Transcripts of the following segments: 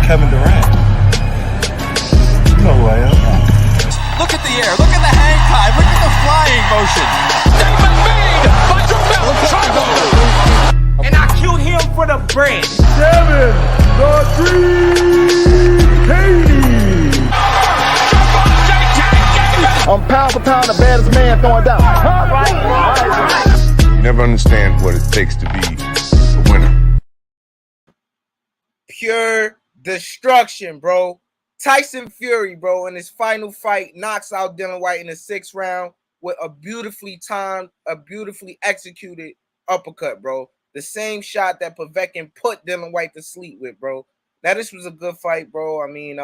Kevin Durant. You know who I am. Look at the air. Look at the hang time. Look at the flying motion. Statement made by Jamel Charlo. And I killed him for the bread. 7, the 3, Katie. I'm pound for pound the baddest man throwing down. You never understand what it takes to be a winner. Pure destruction, bro. Tyson Fury, bro, in his final fight, knocks out Dillian Whyte in the 6th round with a beautifully timed, a beautifully executed uppercut, bro. The same shot that Povetkin put Dillian Whyte to sleep with, bro. Now, this was a good fight, bro. I mean,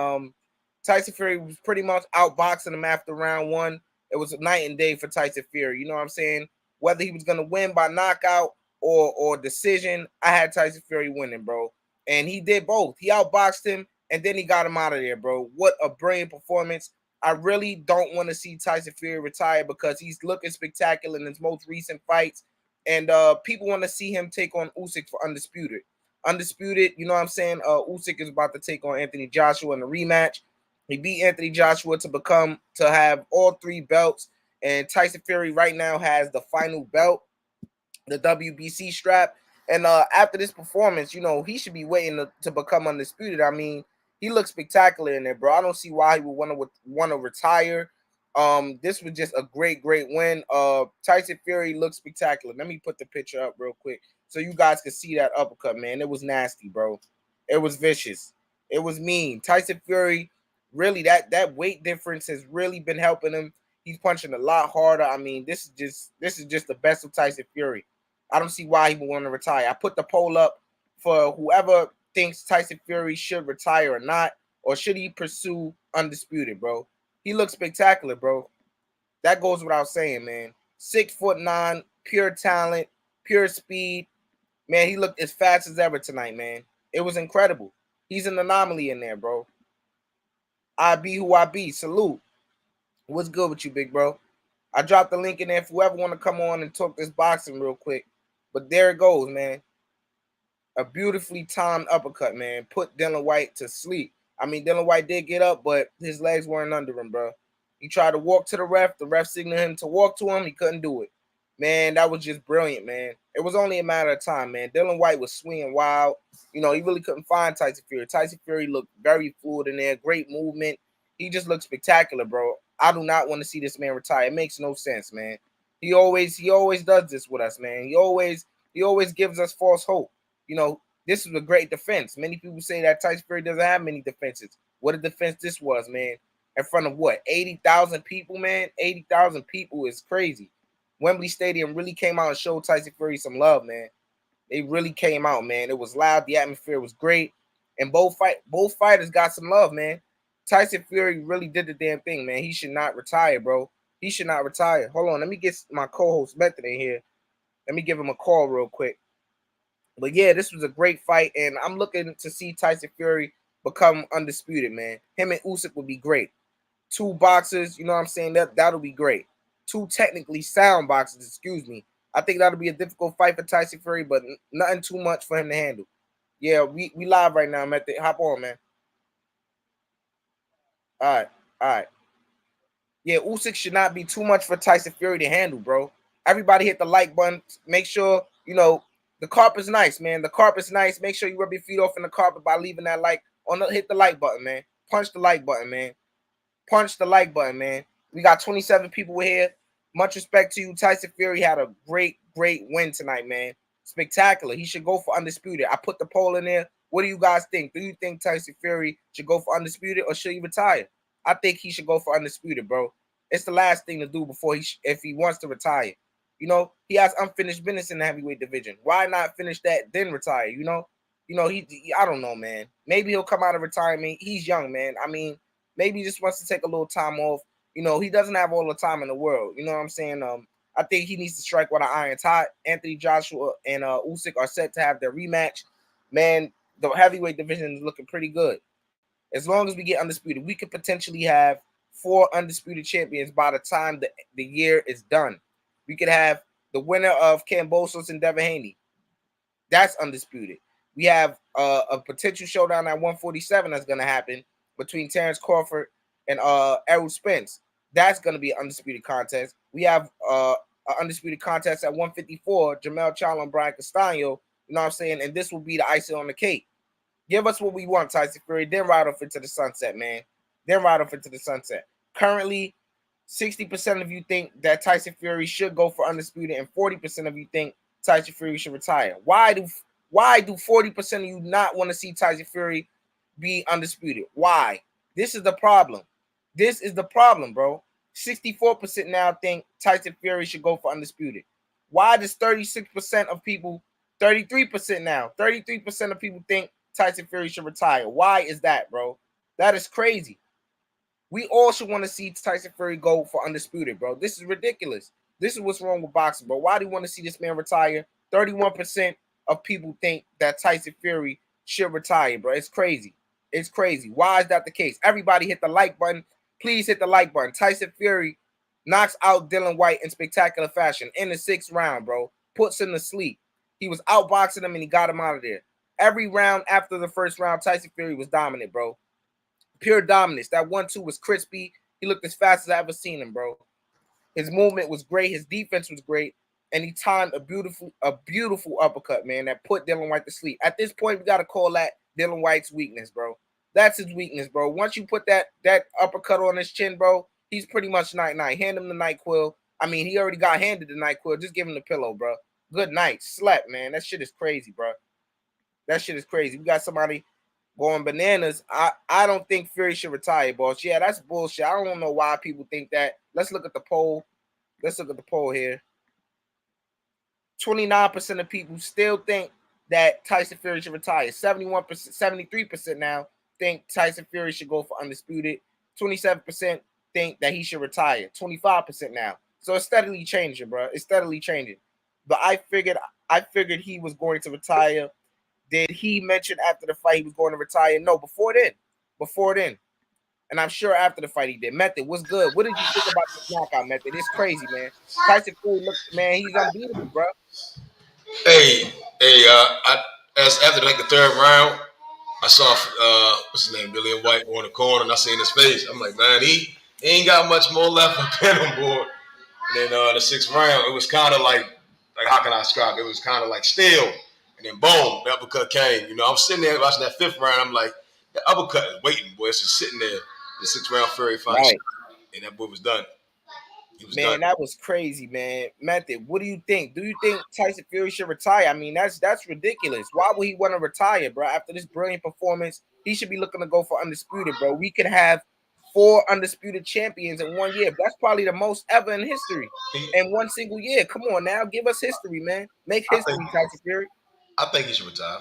Tyson Fury was pretty much outboxing him after round 1. It was a night and day for Tyson Fury. You know what I'm saying? Whether he was going to win by knockout or decision, I had Tyson Fury winning, bro. And he did both. He outboxed him, and then he got him out of there, bro. What a brilliant performance. I really don't want to see Tyson Fury retire because he's looking spectacular in his most recent fights. And people want to see him take on Usyk for Undisputed. Undisputed, you know what I'm saying? Usyk is about to take on Anthony Joshua in a rematch. He beat Anthony Joshua to have all 3 belts. And Tyson Fury right now has the final belt, the WBC strap. And after this performance, you know, he should be waiting to become Undisputed. I mean, he looks spectacular in there, bro. I don't see why he would want to retire. This was just a great win. Tyson Fury looks spectacular. Let me put the picture up real quick so you guys can see that uppercut, man. It was nasty, bro. It was vicious. It was mean. Tyson Fury, really, that weight difference has really been helping him. He's punching a lot harder. I mean, this is just the best of Tyson Fury. I don't see why he would want to retire. I put the poll up for whoever thinks Tyson Fury should retire or not, or should he pursue Undisputed, bro. He looks spectacular, bro. That goes without saying, man. 6'9", pure talent, pure speed. Man, he looked as fast as ever tonight, man. It was incredible. He's an anomaly in there, bro. I be who I be. Salute. What's good with you, big bro? I dropped the link in there for whoever want to come on and talk this boxing real quick. But there it goes, man. A beautifully timed uppercut, man. Put Dillian Whyte to sleep. I mean, Dillian Whyte did get up, but his legs weren't under him, bro. He tried to walk to the ref. The ref signaled him to walk to him. He couldn't do it. Man, that was just brilliant, man. It was only a matter of time, man. Dillian Whyte was swinging wild. You know, he really couldn't find Tyson Fury. Tyson Fury looked very fluid in there. Great movement. He just looked spectacular, bro. I do not want to see this man retire. It makes no sense, man. He always does this with us, man. He always gives us false hope. You know, this is a great defense. Many people say that Tyson Fury doesn't have many defenses. What a defense this was, man. In front of what? 80,000 people, man? 80,000 people is crazy. Wembley Stadium really came out and showed Tyson Fury some love, man. They really came out, man. It was loud. The atmosphere was great. And both fighters got some love, man. Tyson Fury really did the damn thing, man. He should not retire, bro. He should not retire. Hold on. Let me get my co-host Method in here. Let me give him a call real quick. But yeah, this was a great fight, and I'm looking to see Tyson Fury become Undisputed, man. Him and Usyk would be great. 2 boxers, you know what I'm saying? That'll be great. 2 technically sound boxers, excuse me. I think that'll be a difficult fight for Tyson Fury, but nothing too much for him to handle. Yeah, we live right now, Method. Hop on, man. All right. Yeah, Usyk should not be too much for Tyson Fury to handle, bro. Everybody hit the like button. Make sure, you know, the carpet's nice, man. The carpet's nice. Make sure you rub your feet off in the carpet by leaving that like hit the like button, man. Punch the like button, man. Punch the like button, man. We got 27 people here. Much respect to you. Tyson Fury had a great win tonight, man. Spectacular. He should go for Undisputed. I put the poll in there. What do you guys think? Do you think Tyson Fury should go for Undisputed or should he retire? I think he should go for Undisputed, bro. It's the last thing to do before if he wants to retire. You know, he has unfinished business in the heavyweight division. Why not finish that, then retire, you know? I don't know, man. Maybe he'll come out of retirement. He's young, man. I mean, maybe he just wants to take a little time off. You know, he doesn't have all the time in the world. You know what I'm saying? I think he needs to strike while the iron's hot. Anthony Joshua and Usyk are set to have their rematch. Man, the heavyweight division is looking pretty good. As long as we get Undisputed, we could potentially have 4 Undisputed champions by the time the year is done. We could have the winner of Kambosos and Devin Haney. That's Undisputed. We have a potential showdown at 147 that's going to happen between Terrence Crawford and Errol Spence. That's going to be an undisputed contest. We have an undisputed contest at 154, Jamel Charlo and Brian Castaño. You know what I'm saying? And this will be the icing on the cake. Give us what we want, Tyson Fury. Then ride off into the sunset, man. Then ride off into the sunset. Currently, 60% of you think that Tyson Fury should go for undisputed, and 40% of you think Tyson Fury should retire. Why do 40% of you not want to see Tyson Fury be undisputed? Why? This is the problem. This is the problem, bro. 64% now think Tyson Fury should go for undisputed. Why does 36% of people, 33% now, 33% of people think Tyson Fury should retire? Why is that, bro? That is crazy. We all should want to see Tyson Fury go for undisputed, bro. This is ridiculous. This is what's wrong with boxing, bro. Why do you want to see this man retire? 31% of people think that Tyson Fury should retire, bro. It's crazy. It's crazy. Why is that the case? Everybody hit the like button. Please hit the like button. Tyson Fury knocks out Dillian Whyte in spectacular fashion in the 6th round, bro. Puts him to sleep. He was outboxing him and he got him out of there. Every round after the 1st round, Tyson Fury was dominant, bro. Pure dominance. That 1-2 was crispy. He looked as fast as I ever seen him, bro. His movement was great. His defense was great. And he timed a beautiful uppercut, man, that put Dillian Whyte to sleep. At this point, we got to call that Dillian Whyte's weakness, bro. That's his weakness, bro. Once you put that uppercut on his chin, bro, he's pretty much night-night. Hand him the NyQuil. I mean, he already got handed the NyQuil. Just give him the pillow, bro. Good night. Slept, man. That shit is crazy, bro. That shit is crazy. We got somebody going bananas. I don't think Fury should retire, boss. Yeah, that's bullshit. I don't know why people think that. Let's look at the poll. Let's look at the poll here. 29% of people still think that Tyson Fury should retire. 71%, 73% now think Tyson Fury should go for undisputed. 27% think that he should retire. 25% now. So it's steadily changing, bro. It's steadily changing. But I figured he was going to retire. Did he mention after the fight he was going to retire? No, before then. Before then. And I'm sure after the fight he did. Method, what's good? What did you think about this knockout, Method? It's crazy, man. Tyson Fury, look, man, he's unbeatable, bro. As after like the 3rd round, I saw what's his name, Dillian Whyte on the corner, and I seen his face. I'm like, man, he ain't got much more left on pin on board. And then the 6th round, it was kind of like how can I describe it? It was kind of like still, and then boom, the uppercut came. You know, I'm sitting there watching that 5th round. I'm like, the uppercut is waiting, boy. It's just sitting there. The 6th round Fury fight, right. And that boy was done. Man, that was crazy, man. Method, what do you think? Do you think Tyson Fury should retire? I mean, that's ridiculous. Why would he want to retire, bro? After this brilliant performance, he should be looking to go for undisputed, bro. We could have 4 undisputed champions in 1 year. That's probably the most ever in history in one single year. Come on now, give us history, man. Make history, Tyson Fury. I think he should retire.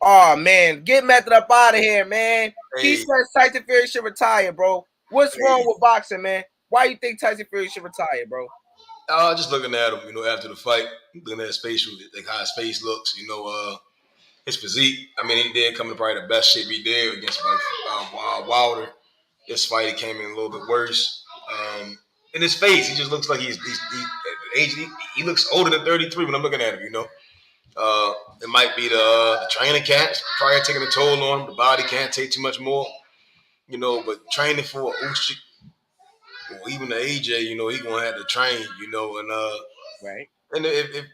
Oh, man. Get Method up out of here, man. Hey. He says Tyson Fury should retire, bro. What's wrong with boxing, man? Why do you think Tyson Fury should retire, bro? Just looking at him, you know, after the fight, looking at his facial, like how his face looks, you know, his physique. I mean, he did come in probably the best shape he did against Wilder. This fight, he came in a little bit worse. In his face, he just looks like he looks older than 33 when I'm looking at him, you know. It might be the training camps probably taking a toll on him. The body can't take too much more, you know, but training for Usyk, or even the AJ, you know, he gonna have to train, you know, and right. And if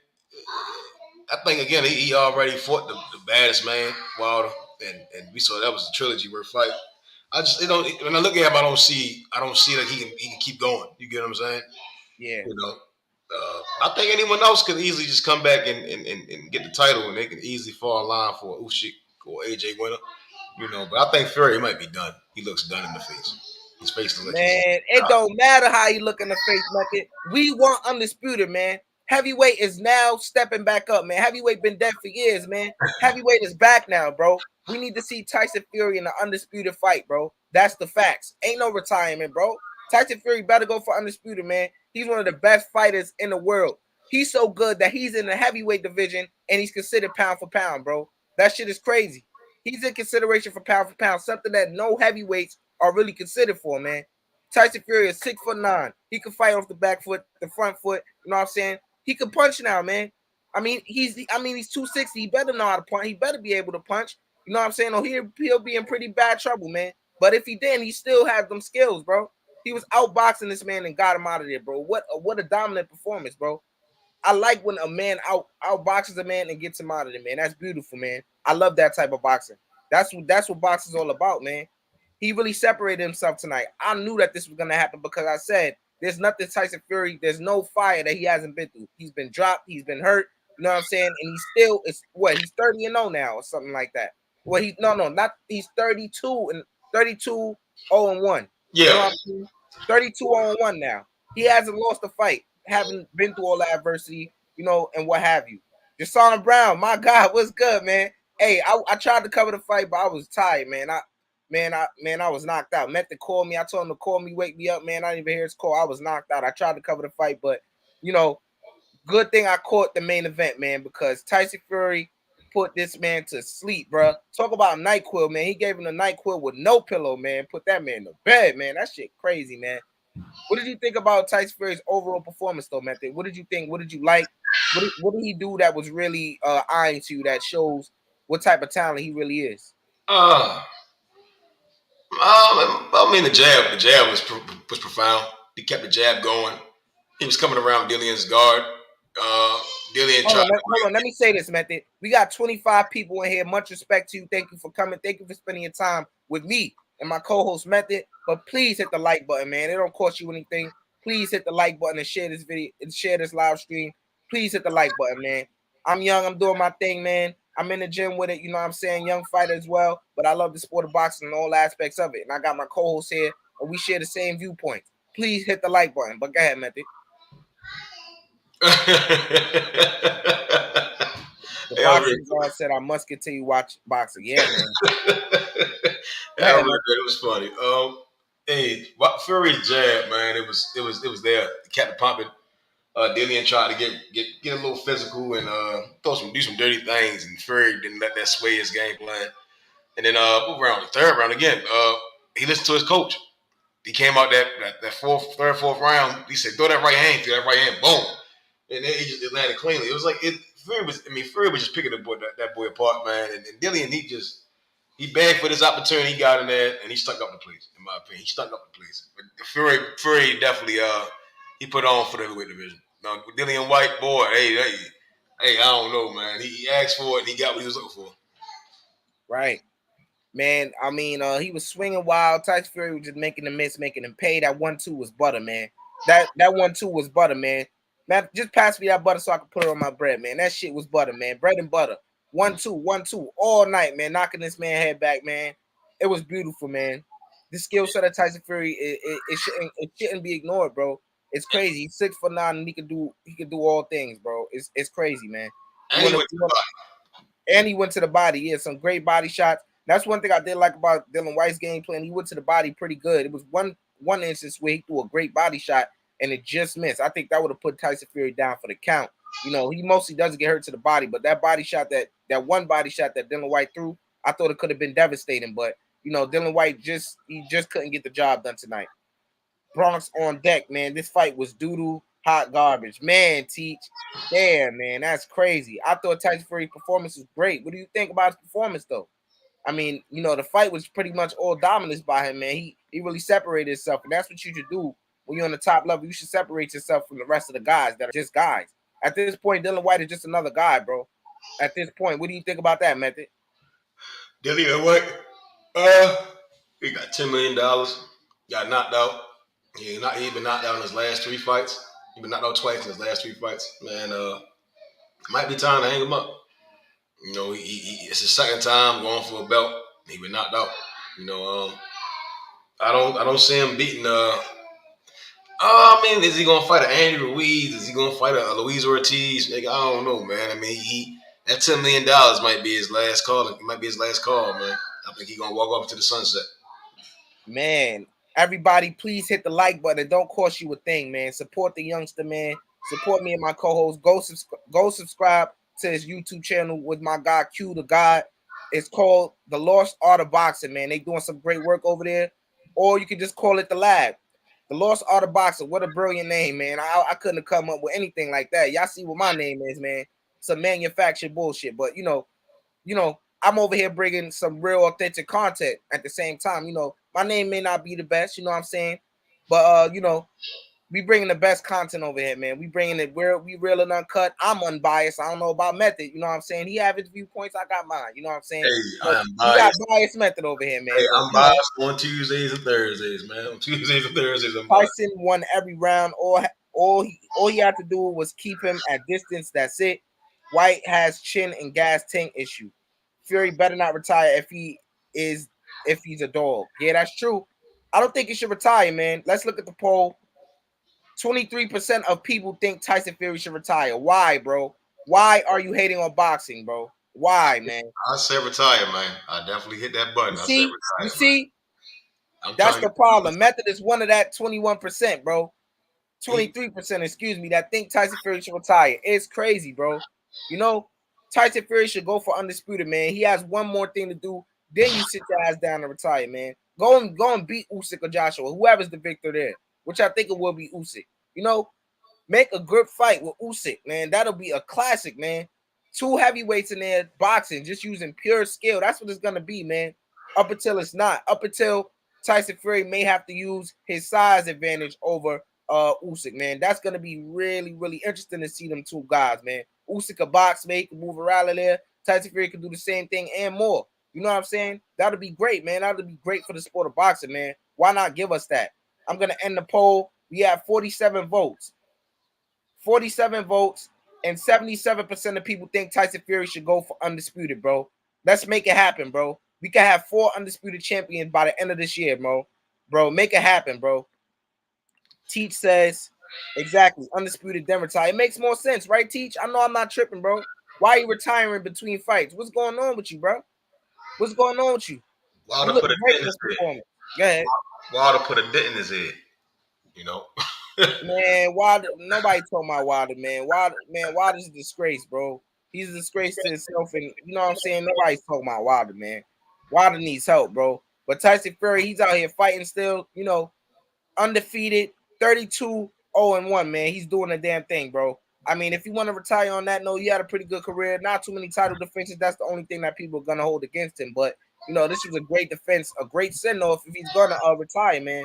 I think again, he already fought the baddest man, Wilder, and we saw that was a trilogy worth fight. I just when I look at him, I don't see that he can keep going. You get what I'm saying? Yeah. You know, I think anyone else could easily just come back and get the title, and they can easily fall in line for Usyk or AJ winner. You know, but I think Fury might be done. He looks done in the face. His face looks. Man, it don't matter how he look in the face, Method. We want undisputed, man. Heavyweight is now stepping back up, man. Heavyweight been dead for years, man. Heavyweight is back now, bro. We need to see Tyson Fury in an undisputed fight, bro. That's the facts. Ain't no retirement, bro. Tyson Fury better go for undisputed, man. He's one of the best fighters in the world. He's so good that he's in the heavyweight division and he's considered pound for pound, bro. That shit is crazy. He's in consideration for pound, something that no heavyweights are really considered for, man. Tyson Fury is 6'9". He can fight off the back foot, the front foot. You know what I'm saying? He can punch now, man. I mean, he's 260. He better know how to punch. He better be able to punch. You know what I'm saying? Or he'll be in pretty bad trouble, man. But if he didn't, he still had them skills, bro. He was outboxing this man and got him out of there, bro. What a dominant performance, bro. I like when a man outboxes a man and gets him out of there, man. That's beautiful, man. I love that type of boxing. That's what boxing's all about, man. He really separated himself tonight. I knew that this was gonna happen because I said there's nothing Tyson Fury, there's no fire that he hasn't been through. He's been dropped, he's been hurt, you know what I'm saying? And he's still he's 30-0 now or something like that. Well, he's 32 0-1. Yeah. You know what I'm saying? 32 0-1 now. He hasn't lost a fight, haven't been through all the adversity, you know, and what have you. Jasona Brown, my God, what's good, man? Hey, I tried to cover the fight, but I was tired, man. I was knocked out. Met to call me. I told him to call me, wake me up, man. I didn't even hear his call. I was knocked out. I tried to cover the fight, but you know, good thing I caught the main event, man, because Tyson Fury put this man to sleep, bro. Talk about NyQuil, man. He gave him the NyQuil with no pillow, man. Put that man to bed, man. That shit crazy, man. What did you think about Tyson Fury's overall performance, though, Method? What did you think? What did you like? What did he do that was really eyeing to you that shows what type of talent he really is? I mean, the jab was profound. He kept the jab going. He was coming around Dillian's guard. Dillian hold on. Let me say this, Method. We got 25 people in here. Much respect to you. Thank you for coming. Thank you for spending your time with me and my co-host Method. But please hit the like button, man. It don't cost you anything. Please hit the like button and share this video and share this live stream. Please hit the like button, man. I'm young. I'm doing my thing, man. I'm in the gym with it. You know what I'm saying? Young fighter as well. But I love the sport of boxing and all aspects of it. And I got my co-host here, and we share the same viewpoints. Please hit the like button. But go ahead, Method. The boxing guard said I must continue watch boxing. Yeah, man. Yeah, it was funny. Hey, Fury's jab, man, it was there. It kept pumping. Dillian tried to get a little physical and do some dirty things, and Fury didn't let that sway his game plan. And then the third round again, he listened to his coach. He came out that fourth round. He said, "Throw that right hand, boom," and then he just landed cleanly. It was like Fury was just picking that boy apart, man. And Dillian, he begged for this opportunity. He got in there and he stuck up the place. In my opinion, he stuck up the place. But Fury definitely he put on for the heavyweight division. Now Dillian Whyte, boy, hey, I don't know, man. He asked for it and he got what he was looking for. Right. Man, I mean, he was swinging wild. Tyson Fury was just making him miss, making him pay. That 1-2 was butter, man. That 1-2 was butter, man. Man, just pass me that butter so I can put it on my bread, man. That shit was butter, man. Bread and butter. 1-2, 1-2 all night, man. Knocking this man head back, man. It was beautiful, man. The skill set of Tyson Fury, it shouldn't be ignored, bro. It's crazy. He's 6'9" and he can do all things, bro. It's crazy, man. And he went to the body. Yeah, some great body shots. That's one thing I did like about Dillian Whyte's game plan. He went to the body pretty good. It was one instance where he threw a great body shot and it just missed. I think that would have put Tyson Fury down for the count. You know, he mostly doesn't get hurt to the body, but that body shot, that one body shot that Dillian Whyte threw, I thought it could have been devastating. But you know, Dillian Whyte just couldn't get the job done tonight. Bronx on deck, man. This fight was doo-doo, hot garbage. Man, Teach. Damn, man, that's crazy. I thought Tyson Fury's performance was great. What do you think about his performance, though? I mean, you know, the fight was pretty much all dominance by him, man. He really separated himself, and that's what you should do when you're on the top level. You should separate yourself from the rest of the guys that are just guys. At this point, Dillian Whyte is just another guy, bro. At this point, what do you think about that, Method? Dillian Whyte, he got $10 million. Got knocked out. He been knocked out in his last 3 fights. He been knocked out twice in his last 3 fights. Man, might be time to hang him up. You know, it's his second time going for a belt. He been knocked out. You know, I don't see him beating. I mean, is he gonna fight an Andy Ruiz? Is he gonna fight a Luis Ortiz? Nigga, I don't know, man. I mean, that $10 million might be his last call. It might be his last call, man. I think he's gonna walk off to the sunset. Man, everybody, please hit the like button. It don't cost you a thing, man. Support the youngster, man. Support me and my co-host. Go subscribe to his YouTube channel with my guy Q the God. It's called The Lost Art of Boxing, man. They doing some great work over there. Or you can just call it The Lab. The Lost Art of Boxing. What a brilliant name, man. I couldn't have come up with anything like that. Y'all see what my name is, man. manufactured bullshit. But you know, I'm over here bringing some real authentic content at the same time. You know, my name may not be the best, you know what I'm saying? But you know, we bringing the best content over here, man. We bringing it we real and uncut. I'm unbiased. I don't know about Method, you know what I'm saying? He have his viewpoints, I got mine, you know what I'm saying? Hey, I But am we got biased. biased Method over here, man. Hey, But I'm you know, biased on Tuesdays and Thursdays, man. On Tuesdays and Thursdays, I'm biased. Tyson won every round. All he had to do was keep him at distance. That's it. Whyte has chin and gas tank issue. Fury better not retire if he's a dog. Yeah, that's true. I don't think he should retire, man. Let's look at the poll. 23% of people think Tyson Fury should retire. Why, bro? Why are you hating on boxing, bro? Why, man? I said retire, man. I definitely hit that button. I said You retire, man. see, I'm that's trying the to problem. Method is one of that 21%, bro. 23%, excuse me, that think Tyson Fury should retire. It's crazy, bro. You know, Tyson Fury should go for Undisputed, man. He has one more thing to do. Then you sit your ass down and retire, man. Go and beat Usyk or Joshua, whoever's the victor there, which I think it will be Usyk. You know, make a good fight with Usyk, man. That'll be a classic, man. Two heavyweights in there boxing, just using pure skill. That's what it's gonna be, man. Up until it's not. Up until Tyson Fury may have to use his size advantage over Usyk, man. That's gonna be really, really interesting to see them two guys, man. Usyk a box, man. He can move around in there. Tyson Fury can do the same thing and more. You know what I'm saying? That'll be great, man. That'll be great for the sport of boxing, man. Why not give us that? I'm gonna end the poll. We have 47 votes. 47 votes, and 77% of people think Tyson Fury should go for Undisputed, bro. Let's make it happen, bro. We can have 4 Undisputed champions by the end of this year, bro. Bro, make it happen, bro. Teach says, exactly, Undisputed then retire. It makes more sense, right, Teach? I know I'm not tripping, bro. Why are you retiring between fights? What's going on with you, bro? What's going on with you? You Wilder look put a great dent in in this his head. performance. Go ahead. Wilder put a dent in his head. You know. Man, Wilder, nobody told my Wilder, man. Wilder's a disgrace, bro. He's a disgrace to himself, and you know what I'm saying? Nobody's talking about Wilder, man. Wilder needs help, bro. But Tyson Fury, he's out here fighting still, you know, undefeated, 32-0-1, man. He's doing a damn thing, bro. I mean, if you want to retire on that note, you had a pretty good career. Not too many title defenses. That's the only thing that people are gonna hold against him. But you know, this was a great defense, a great send-off if he's gonna retire, man.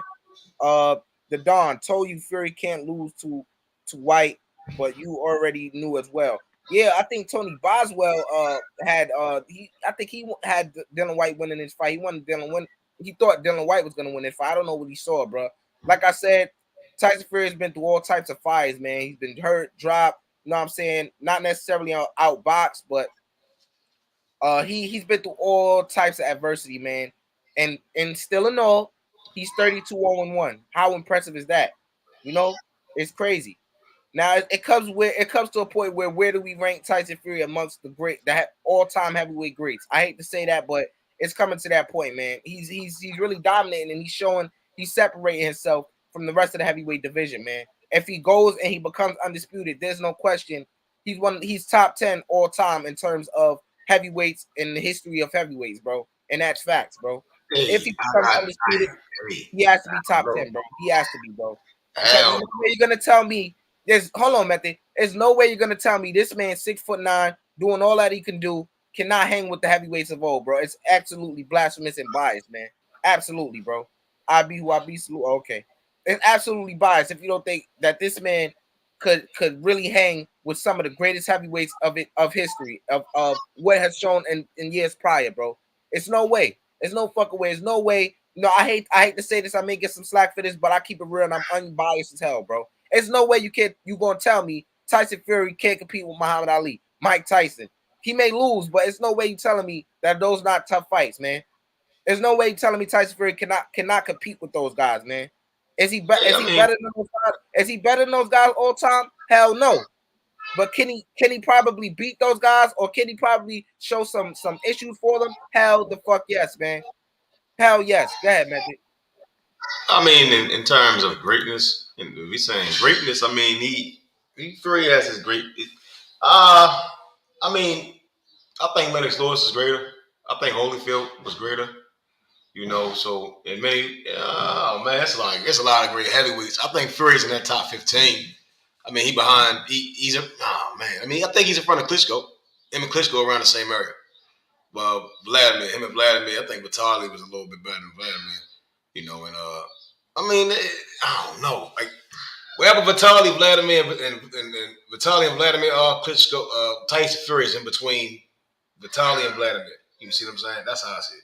The Don told you Fury can't lose to Whyte, but you already knew as well. Yeah, I think Tony Boswell had I think he had Dillian Whyte winning this fight. He wanted Dillian win. He thought Dillian Whyte was gonna win this fight. I don't know what he saw, bro. Like I said, Tyson Fury has been through all types of fires, man. He's been hurt, dropped. You know what I'm saying? Not necessarily outboxed, but he's been through all types of adversity, man. And still in all, he's 32-0-1. How impressive is that? You know, it's crazy. Now it comes to a point where do we rank Tyson Fury amongst the all-time heavyweight greats? I hate to say that, but it's coming to that point, man. He's really dominating, and he's separating himself from the rest of the heavyweight division, man. If he goes and he becomes undisputed, there's no question he's top 10 all time in terms of heavyweights in the history of heavyweights, bro. And that's facts, bro. Hey, If he becomes undisputed, he has to be top 10, bro. He has to be, bro. Because there's no way you're gonna tell me hold on, Method. There's no way you're gonna tell me this man 6'9", doing all that he can do, cannot hang with the heavyweights of old, bro. It's absolutely blasphemous and biased, man. Absolutely, bro. I be who I be. Salute. Okay, it's absolutely biased if you don't think that this man could really hang with some of the greatest heavyweights of history of what has shown in years prior, bro. It's no way. There's no fucking way. There's no way. No, I hate to say this. I may get some slack for this, but I keep it real and I'm unbiased as hell, bro. There's no way you gonna tell me Tyson Fury can't compete with Muhammad Ali, Mike Tyson. He may lose, but it's no way you telling me that those not tough fights, man. There's no way you telling me Tyson Fury cannot compete with those guys, man. Is he better than those guys? Is he better than those guys all time? Hell no. But can he probably beat those guys, or can he probably show some issues for them? Hell the fuck yes, man. Hell yes. Go ahead, man. I mean, in terms of greatness, and we saying greatness, I mean he Fury has his great. I mean, I think Lennox Lewis is greater. I think Holyfield was greater. You know, so in many, oh man, it's a lot of great heavyweights. I think Fury's in that top 15. I mean, he's a, oh man. I mean, I think he's in front of Klitschko. Him and Klitschko around the same area. Well, him and Vladimir, I think Vitaly was a little bit better than Vladimir. You know, and I mean, I don't know. Like, wherever Vitaly, Vladimir, and Vitaly and Vladimir are, Klitschko, Tyson Fury is in between Vitaly and Vladimir. You see what I'm saying? That's how I see it.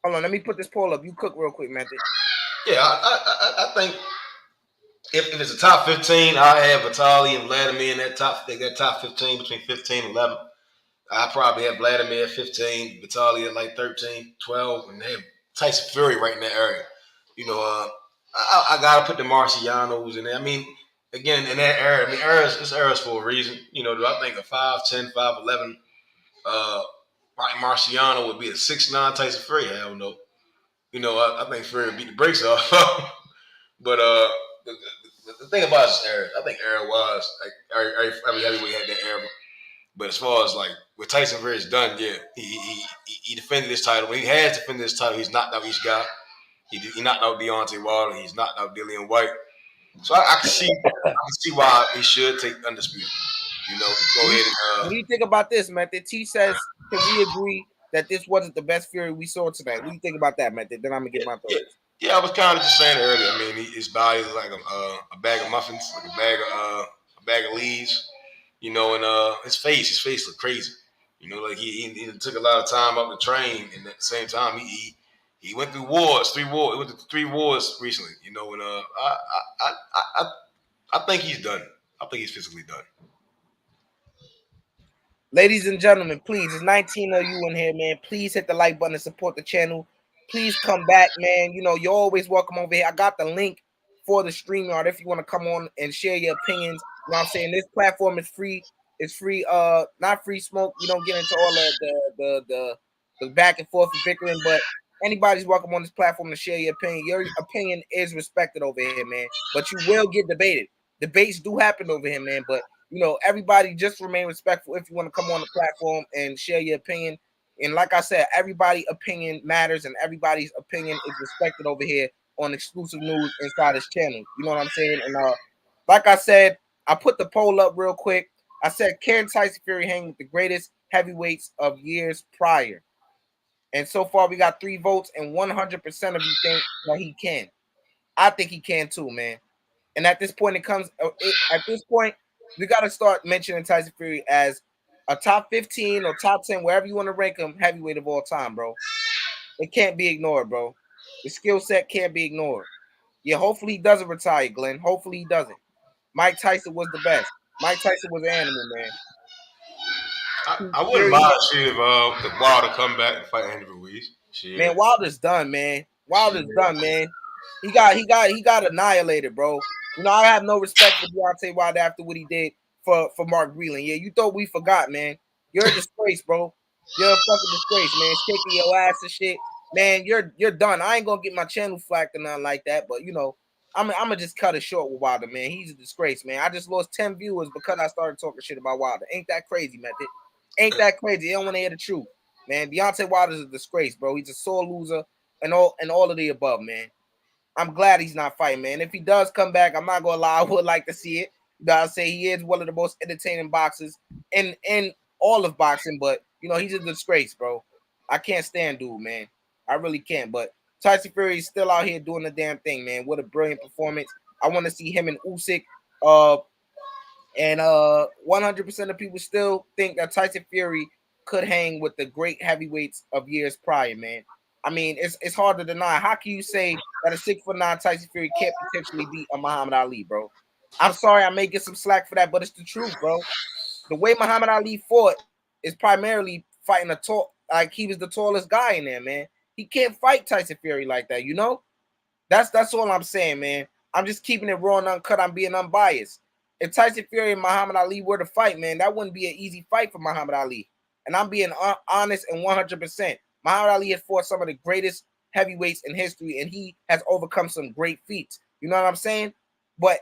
Hold on, let me put this poll up. You cook real quick, Method. Yeah, I think if it's a top 15, I have Vitaly and Vladimir in that top 15 between 15 and 11. I probably have Vladimir at 15, Vitaly at like 13, 12, and they have Tyson Fury right in that area. You know, I got to put the Marcianos in there. I mean, again, in that area, I mean, this era is for a reason. You know, do I think a 5'10", 5'11", probably Marciano would be a 6'9" Tyson Fury? Hell no. You know, I think Fury would beat the brakes off. But the thing about this era, I think era-wise, like every heavyweight had that era. But as far as like what Tyson Fury has done, yeah, he defended his title. When he has defended his title, he's knocked out each guy. He knocked out Deontay Wilder. He's knocked out Dillian Whyte. So I can see why he should take Undisputed. You know, go ahead and. What do you think about this, Method? T says, can we agree that this wasn't the best Fury we saw tonight? What do you think about that, Method? Then I'm gonna get my thoughts. Yeah, I was kind of just saying it earlier. I mean, his body is like a bag of muffins, like a bag of leaves. You know, and his face looked crazy. You know, like he took a lot of time up to train, and at the same time, he went through wars, he went through 3 wars recently. You know, and I think he's done. I think he's physically done. Ladies and gentlemen, please, there's 19 of you in here, man. Please hit the like button and support the channel. Please come back, man. You know, you're always welcome over here. I got the link for the StreamYard if you want to come on and share your opinions. You know what I'm saying? This platform is free. It's free, not free smoke. You don't get into all of the back and forth and bickering, but anybody's welcome on this platform to share your opinion. Your opinion is respected over here, man. But you will get debated. Debates do happen over here, man, but you know, everybody just remain respectful if you want to come on the platform and share your opinion. And like I said, everybody's opinion matters and everybody's opinion is respected over here on exclusive news inside this channel. You know what I'm saying? And like I said, I put the poll up real quick. I said, can Tyson Fury hang with the greatest heavyweights of years prior? And so far, we got 3 votes, and 100% of you think that he can. I think he can too, man. And at this point, we got to start mentioning Tyson Fury as a top 15 or top 10, wherever you want to rank him, heavyweight of all time, bro. It can't be ignored, bro. The skill set can't be ignored. Yeah, hopefully he doesn't retire, Glenn. Hopefully he doesn't. Mike Tyson was the best. Mike Tyson was an animal, man. I wouldn't mind if Wilder come back and fight Andy Ruiz. Shit. Man, Wilder's done, man. Wilder's done, man. He got annihilated, bro. You know, I have no respect for Deontay Wilder after what he did for Mark Breland. Yeah, you thought we forgot, man. You're a disgrace, bro. You're a fucking disgrace, man. Shaking your ass and shit. Man, you're done. I ain't gonna get my channel flagged or nothing like that, but you know, I'm gonna just cut it short with Wilder, man. He's a disgrace, man. I just lost 10 viewers because I started talking shit about Wilder. Ain't that crazy, Method? Ain't that crazy? They don't want to hear the truth, man. Deontay Wilder's a disgrace, bro. He's a sore loser and all of the above, man. I'm glad he's not fighting, man. If he does come back, I'm not gonna lie, I would like to see it. You gotta say he is one of the most entertaining boxers in all of boxing, but you know, he's a disgrace, bro. I can't stand dude, man. I really can't. But Tyson Fury is still out here doing the damn thing, man. What a brilliant performance. I want to see him and Usyk. And 100% of people still think that Tyson Fury could hang with the great heavyweights of years prior, man. I mean, it's hard to deny. How can you say that a 6'9" Tyson Fury can't potentially beat a Muhammad Ali, bro? I'm sorry, I may get some slack for that, but it's the truth, bro. The way Muhammad Ali fought is primarily fighting like he was the tallest guy in there, man. He can't fight Tyson Fury like that, you know? That's all I'm saying, man. I'm just keeping it raw and uncut. I'm being unbiased. If Tyson Fury and Muhammad Ali were to fight, man, that wouldn't be an easy fight for Muhammad Ali. And I'm being honest and 100%. Muhammad Ali has fought some of the greatest heavyweights in history, and he has overcome some great feats. You know what I'm saying? But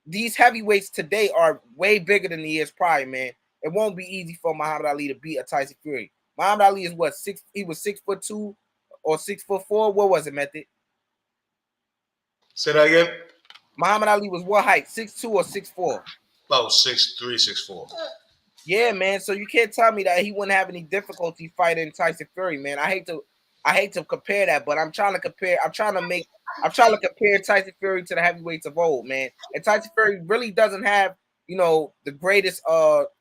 these heavyweights today are way bigger than the years prior, man. It won't be easy for Muhammad Ali to beat a Tyson Fury. Muhammad Ali is what, 6? He was 6'2" or 6'4". What was it, Method? Say that again. Muhammad Ali was what height? 6'2" or 6'4"? About 6'3", 6'4". Yeah, man. So you can't tell me that he wouldn't have any difficulty fighting Tyson Fury, man. I hate to compare that, but I'm trying to compare Tyson Fury to the heavyweights of old, man. And Tyson Fury really doesn't have, the greatest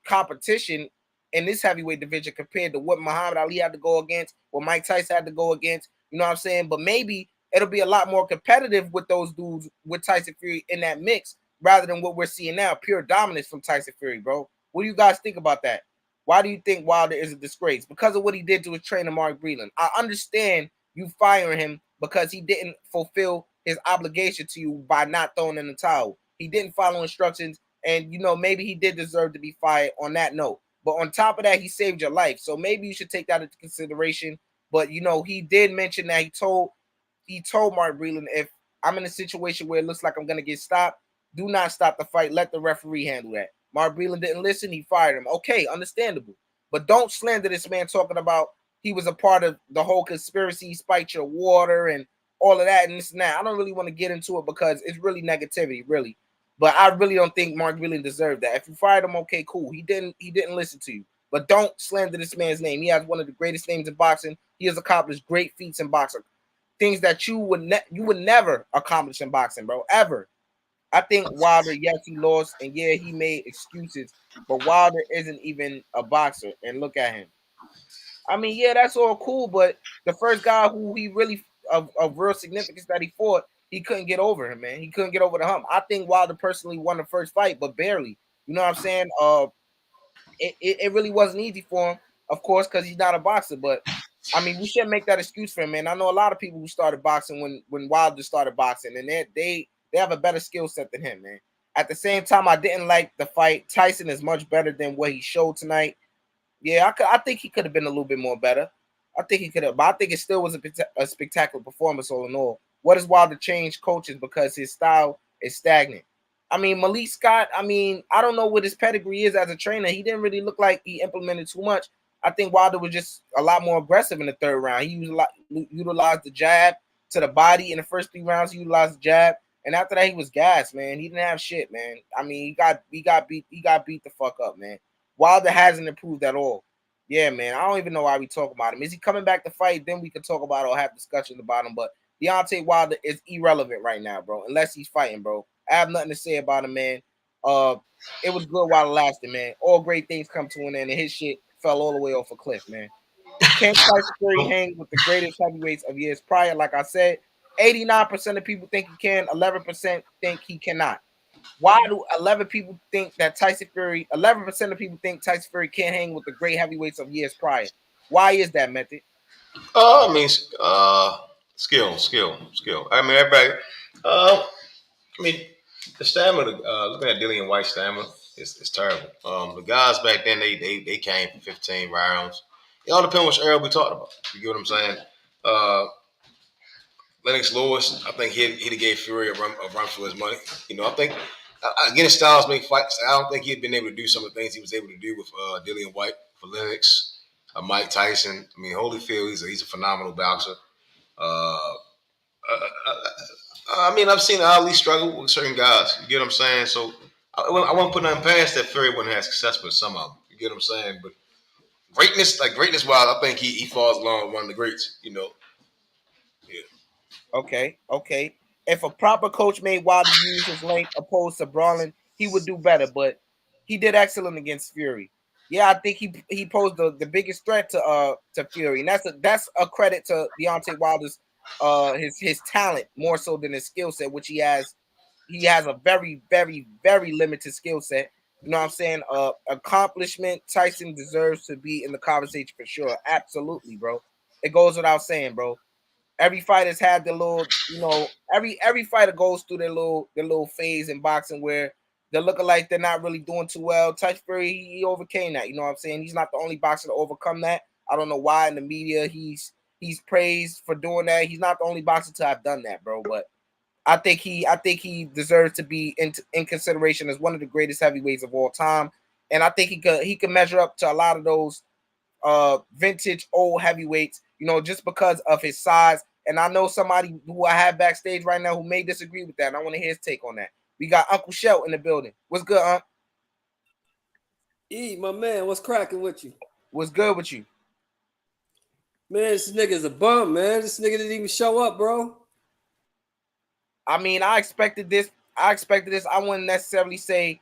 competition in this heavyweight division compared to what Muhammad Ali had to go against, what Mike Tyson had to go against. You know what I'm saying? But maybe it'll be a lot more competitive with those dudes with Tyson Fury in that mix rather than what we're seeing now, pure dominance from Tyson Fury, bro. What do you guys think about that? Why do you think Wilder is a disgrace? Because of what he did to his trainer, Mark Breland. I understand you firing him because he didn't fulfill his obligation to you by not throwing in the towel. He didn't follow instructions, and, maybe he did deserve to be fired on that note. But on top of that, he saved your life. So maybe you should take that into consideration. But, he did mention that he told Mark Breland, if I'm in a situation where it looks like I'm going to get stopped, do not stop the fight. Let the referee handle that. Mark Breland didn't listen. He fired him. Okay, understandable. But don't slander this man talking about he was a part of the whole conspiracy, spiked your water and all of that and this and that. I don't really want to get into it because it's really negativity, really. But I really don't think Mark Breland deserved that. If you fired him, okay, cool. He didn't listen to you. But don't slander this man's name. He has one of the greatest names in boxing. He has accomplished great feats in boxing. Things that you would never accomplish in boxing, bro, ever. I think Wilder, yes, he lost, and yeah, he made excuses, but Wilder isn't even a boxer, and look at him. I mean, yeah, that's all cool, but the first guy who he really of real significance that he fought, he couldn't get over him, man. He couldn't get over the hump. I think Wilder personally won the first fight, but barely. You know what I'm saying? It really wasn't easy for him, of course, because he's not a boxer, but I mean, we shouldn't make that excuse for him, man. I know a lot of people who started boxing when Wilder started boxing, and they have a better skill set than him, man. At the same time, I didn't like the fight. Tyson is much better than what he showed tonight. Yeah, I think he could have been a little bit more better. I think he could have, but I think it still was a spectacular performance all in all. What does Wilder change coaches because his style is stagnant? I mean, Malik Scott, I don't know what his pedigree is as a trainer. He didn't really look like he implemented too much. I think Wilder was just a lot more aggressive in the third round. He utilized the jab to the body in the first 3 rounds. He utilized the jab. And after that, he was gassed, man. He didn't have shit, man. I mean, he got beat the fuck up, man. Wilder hasn't improved at all. Yeah, man. I don't even know why we talk about him. Is he coming back to fight? Then we can talk about it or have discussions about him. But Deontay Wilder is irrelevant right now, bro. Unless he's fighting, bro. I have nothing to say about him, man. It was good while it lasted, man. All great things come to an end, and his shit fell all the way off a cliff, man. Can Tyson Fury hang with the greatest heavyweights of years prior? Like I said, 89% of people think he can, 11% think he cannot. Why do 11% of people think Tyson Fury can't hang with the great heavyweights of years prior? Why is that, Method? I mean, skill. I mean, everybody. I mean, the stamina. Looking at Dillian Whyte's stamina is terrible. The guys back then they came for 15 rounds. It all depends which era we talked about. You get what I'm saying? Lennox Lewis, I think he'd have gave Fury a run for his money. I think again, styles make fights. I don't think he'd been able to do some of the things he was able to do with Dillian Whyte for Lennox, Mike Tyson. I mean, Holyfield, he's a phenomenal boxer. I mean, I've seen Ali struggle with certain guys. You get what I'm saying? So I won't put nothing past that Fury wouldn't have success with some of them. You get what I'm saying? But greatness wise, I think he falls along with one of the greats. Yeah. Okay. If a proper coach made Wilder use his length opposed to brawling, he would do better. But he did excellent against Fury. Yeah, I think he posed the biggest threat to Fury, and that's a credit to Deontay Wilder's his talent more so than his skill set, which he has. He has a very, very, very limited skill set. You know what I'm saying? Accomplishment. Tyson deserves to be in the conversation for sure. Absolutely, bro. It goes without saying, bro. Every fighter's had their little, every fighter goes through their little phase in boxing where they're looking like they're not really doing too well. Tyson Fury, he overcame that. You know what I'm saying? He's not the only boxer to overcome that. I don't know why in the media he's praised for doing that. He's not the only boxer to have done that, bro. But I think he deserves to be in consideration as one of the greatest heavyweights of all time. And I think he could measure up to a lot of those vintage old heavyweights, just because of his size and I know somebody who I have backstage right now who may disagree with that, and I want to hear his take on that. We got Uncle Shell in the building. What's good, Unc? My man, what's cracking with you? What's good with you? Man, this nigga's a bum, man. This nigga didn't even show up, bro. I mean, I expected this. I wouldn't necessarily say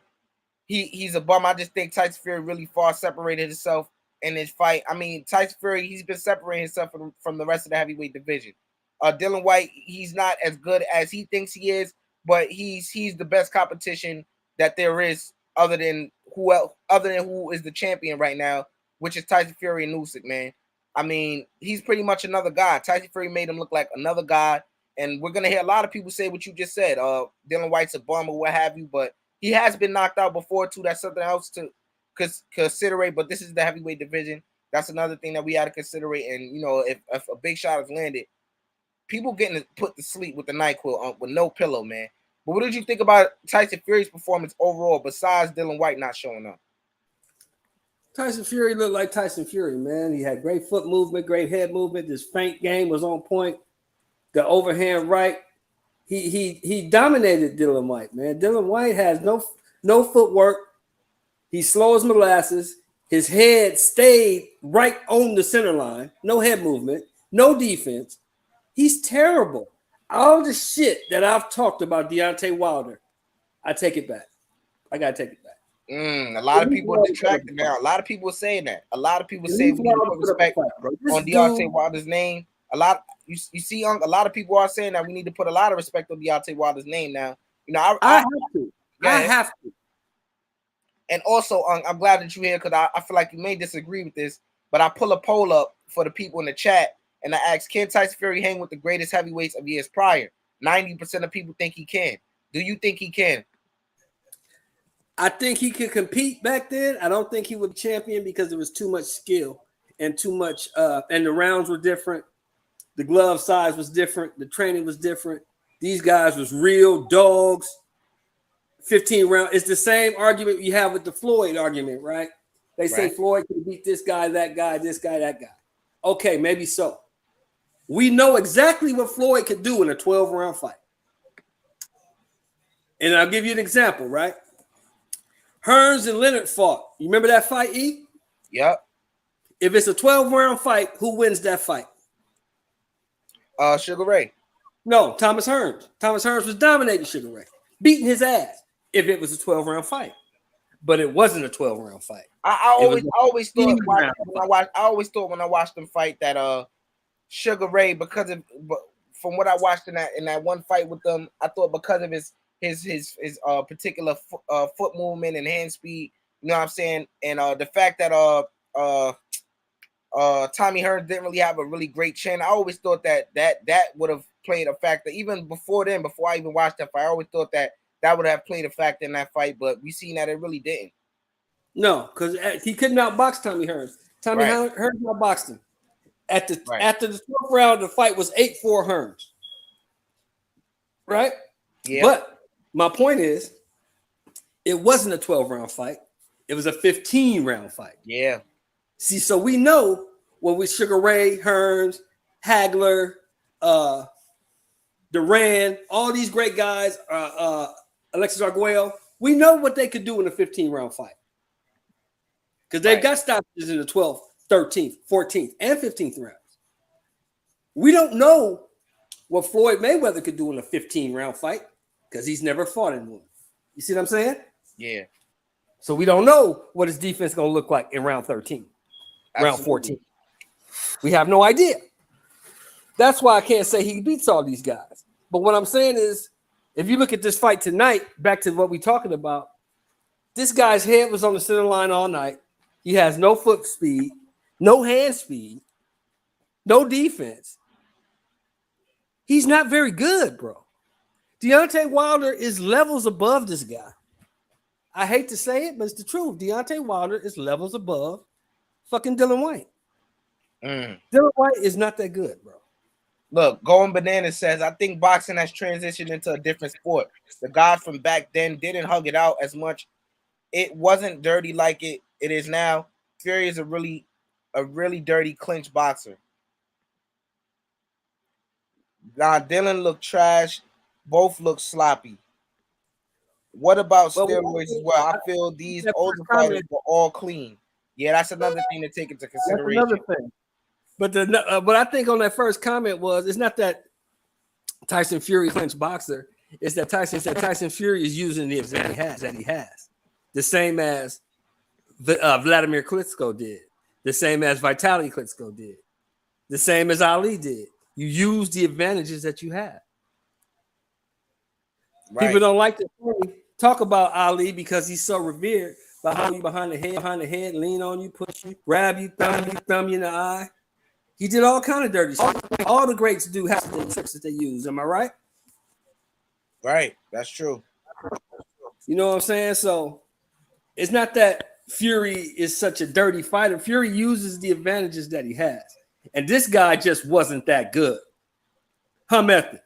he's a bum. I just think Tyson Fury really far separated himself in his fight. I mean, Tyson Fury, he's been separating himself from the rest of the heavyweight division. Dillian Whyte, he's not as good as he thinks he is, but he's the best competition that there is other than who is the champion right now, which is Tyson Fury and Usyk, man. I mean, he's pretty much another guy. Tyson Fury made him look like another guy, and we're gonna hear a lot of people say what you just said. Dillian Whyte's a bum or what have you, but he has been knocked out before too. That's something else to consider. But this is the heavyweight division. That's another thing that we had to consider. And if a big shot is landed, people getting put to sleep with the NyQuil with no pillow, man. But what did you think about Tyson Fury's performance overall, besides Dillian Whyte not showing up? Tyson Fury looked like Tyson Fury, man. He had great foot movement, great head movement. His feint game was on point. The overhand right. He dominated Dillian Whyte, man. Dillian Whyte has no footwork. He's slow as molasses. His head stayed right on the center line. No head movement. No defense. He's terrible. All the shit that I've talked about Deontay Wilder, I take it back. I gotta take it back. A lot of people are distracted now. A lot of people are saying that. A lot of people say we need to put respect on Deontay Wilder's name. You see, a lot of people are saying that we need to put a lot of respect on Deontay Wilder's name now. I have to. I have to. And also, I'm glad that you're here because I feel like you may disagree with this, but I pull a poll up for the people in the chat and I ask, can Tyson Fury hang with the greatest heavyweights of years prior? 90% of people think he can. Do you think he can? I think he could compete back then. I don't think he was champion because there was too much skill and too much, and the rounds were different. The glove size was different. The training was different. These guys was real dogs. 15 rounds. It's the same argument you have with the Floyd argument, right? They say Floyd can beat this guy, that guy, this guy, that guy. Okay, maybe so. We know exactly what Floyd could do in a 12-round fight. And I'll give you an example, right? Hearns and Leonard fought. You remember that fight, E? Yep. If it's a 12-round fight, who wins that fight? Sugar Ray. No, Thomas Hearns. Thomas Hearns was dominating Sugar Ray, beating his ass if it was a 12-round fight. But it wasn't a 12-round fight. I always thought when I watched them fight that Sugar Ray, from what I watched in that one fight with them, I thought because of his particular foot movement and hand speed, you know what I'm saying, and the fact that Tommy Hearns didn't really have a really great chin. I always thought that would have played a factor. Even before then, before I even watched that fight, I always thought that would have played a factor in that fight, but we seen that it really didn't. No, because he couldn't outbox Tommy Hearns. Tommy Hearns outboxed him. After the 12th round, the fight was 8-4 Hearns. Right? Yeah. But my point is, it wasn't a 12-round fight. It was a 15-round fight. Yeah. See, so we know what with Sugar Ray, Hearns, Hagler, Duran, all these great guys, Alexis Arguello, we know what they could do in a 15-round fight. Because they've got stoppages in the 12th, 13th, 14th, and 15th rounds. We don't know what Floyd Mayweather could do in a 15-round fight because he's never fought in one. You see what I'm saying? Yeah. So we don't know what his defense is going to look like in round 13, round 14. We have no idea. That's why I can't say he beats all these guys. But what I'm saying is, if you look at this fight tonight, back to what we're talking about, this guy's head was on the center line all night. He has no foot speed, no hand speed, no defense. He's not very good, bro. Deontay Wilder is levels above this guy. I hate to say it, but it's the truth. Deontay Wilder is levels above fucking Dillian Whyte. Dillian Whyte is not that good, bro. Look, Going Bananas says, I think boxing has transitioned into a different sport. The guy from back then didn't hug it out as much. It wasn't dirty like it is now. Fury is a really dirty clinch boxer. Nah, Dillian looked trash. Both look sloppy. What about But steroids as well? I feel these that older first comment- fighters were all clean. Yeah, that's another thing to take into That's consideration. another thing. But what I think on that first comment was, it's not that Tyson Fury clinch boxer. It's that Tyson Fury is using the advantage that he has. The same as Vladimir Klitschko did. The same as Vitaly Klitschko did. The same as Ali did. You use the advantages that you have. Right. People don't like to talk about Ali because he's so revered. Behind you, behind the head, lean on you, push you, grab you, thumb you in the eye. He did all kind of dirty stuff. All the greats do have the tricks that they use. Am I right? Right. That's true. You know what I'm saying? So it's not that Fury is such a dirty fighter. Fury uses the advantages that he has. And this guy just wasn't that good. Huh, Method?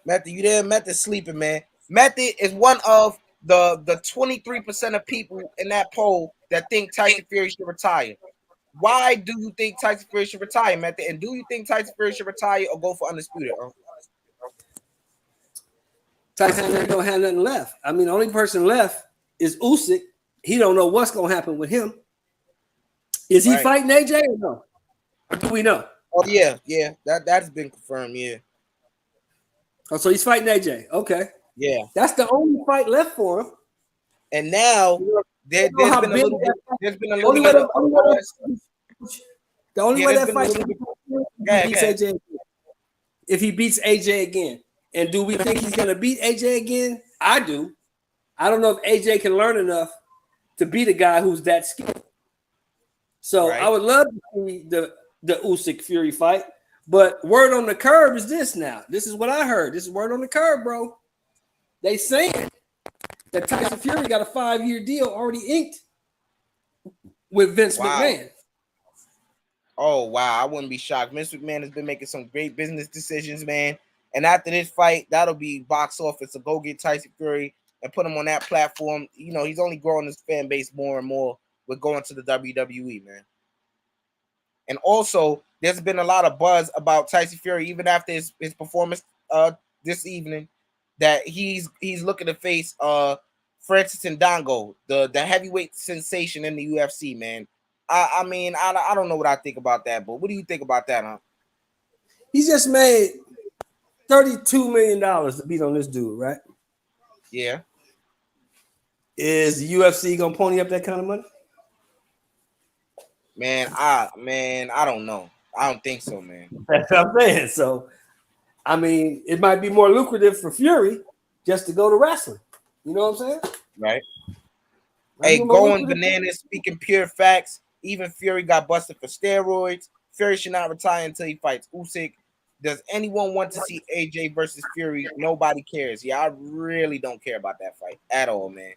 Method, you there? Method sleeping, man. Method is one of the 23% of people in that poll that think Tyson Fury should retire. Why do you think Tyson Fury should retire, Method? And do you think Tyson Fury should retire or go for Undisputed? Tyson Fury don't have nothing left. I mean, the only person left is Usyk. He don't know what's going to happen with him. Is he fighting AJ or no? Or do we know? Oh, yeah. That's been confirmed, yeah. Oh, so he's fighting AJ. Okay. Yeah. That's the only fight left for him. And now there's been a little bit of the only way that fight beats AJ if he beats AJ again. And do we think he's going to beat AJ again? I do. I don't know if AJ can learn enough to beat a guy who's that skilled. So I would love to see the Usyk Fury fight. But word on the curb is this now. This is what I heard. This is word on the curb, bro. They saying that Tyson Fury got a 5-year deal already inked with Vince McMahon. Oh, wow. I wouldn't be shocked. Vince McMahon has been making some great business decisions, man. And after this fight, that'll be box office. So go get Tyson Fury and put him on that platform. You know, he's only growing his fan base more and more with going to the WWE, man. And also, there's been a lot of buzz about Tyson Fury, even after his performance this evening, that he's looking to face Francis Ngannou, the heavyweight sensation in the UFC, man. I mean, I don't know what I think about that, but what do you think about that, huh? He just made $32 million to beat on this dude, right? Yeah. Is the UFC gonna pony up that kind of money? Man, I don't know. I don't think so, man. That's what I'm saying. So, I mean, it might be more lucrative for Fury just to go to wrestling. You know what I'm saying? Right. Hey, going bananas, speaking pure facts. Even Fury got busted for steroids. Fury should not retire until he fights Usyk. Does anyone want to see AJ versus Fury? Nobody cares. Yeah, I really don't care about that fight at all, man.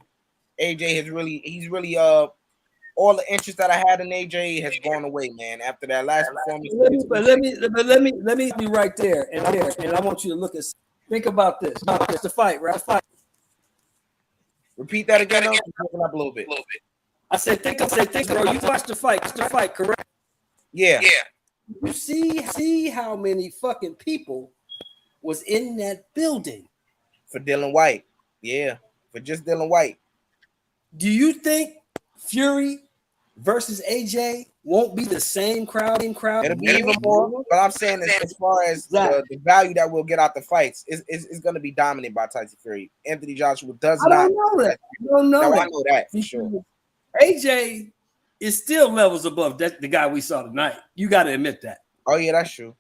AJ he's really all the interest that I had in AJ has gone away, man. After that last performance. Let me be right there and I want you to look at. Think about this. It's the fight, right? Repeat that again. I'm talking up a little bit. I said, think, bro. You watched the fight, correct? Yeah. You see how many fucking people was in that building for Dillian Whyte? Yeah, for just Dillian Whyte. Do you think Fury versus AJ won't be the same crowd? It'll be even more. But I'm saying as far as the value that we'll get out the fights is going to be dominated by Tyson Fury. Anthony Joshua does not. I don't know that. I know that for sure. AJ is still levels above the guy we saw tonight. You got to admit that. Oh yeah, that's true.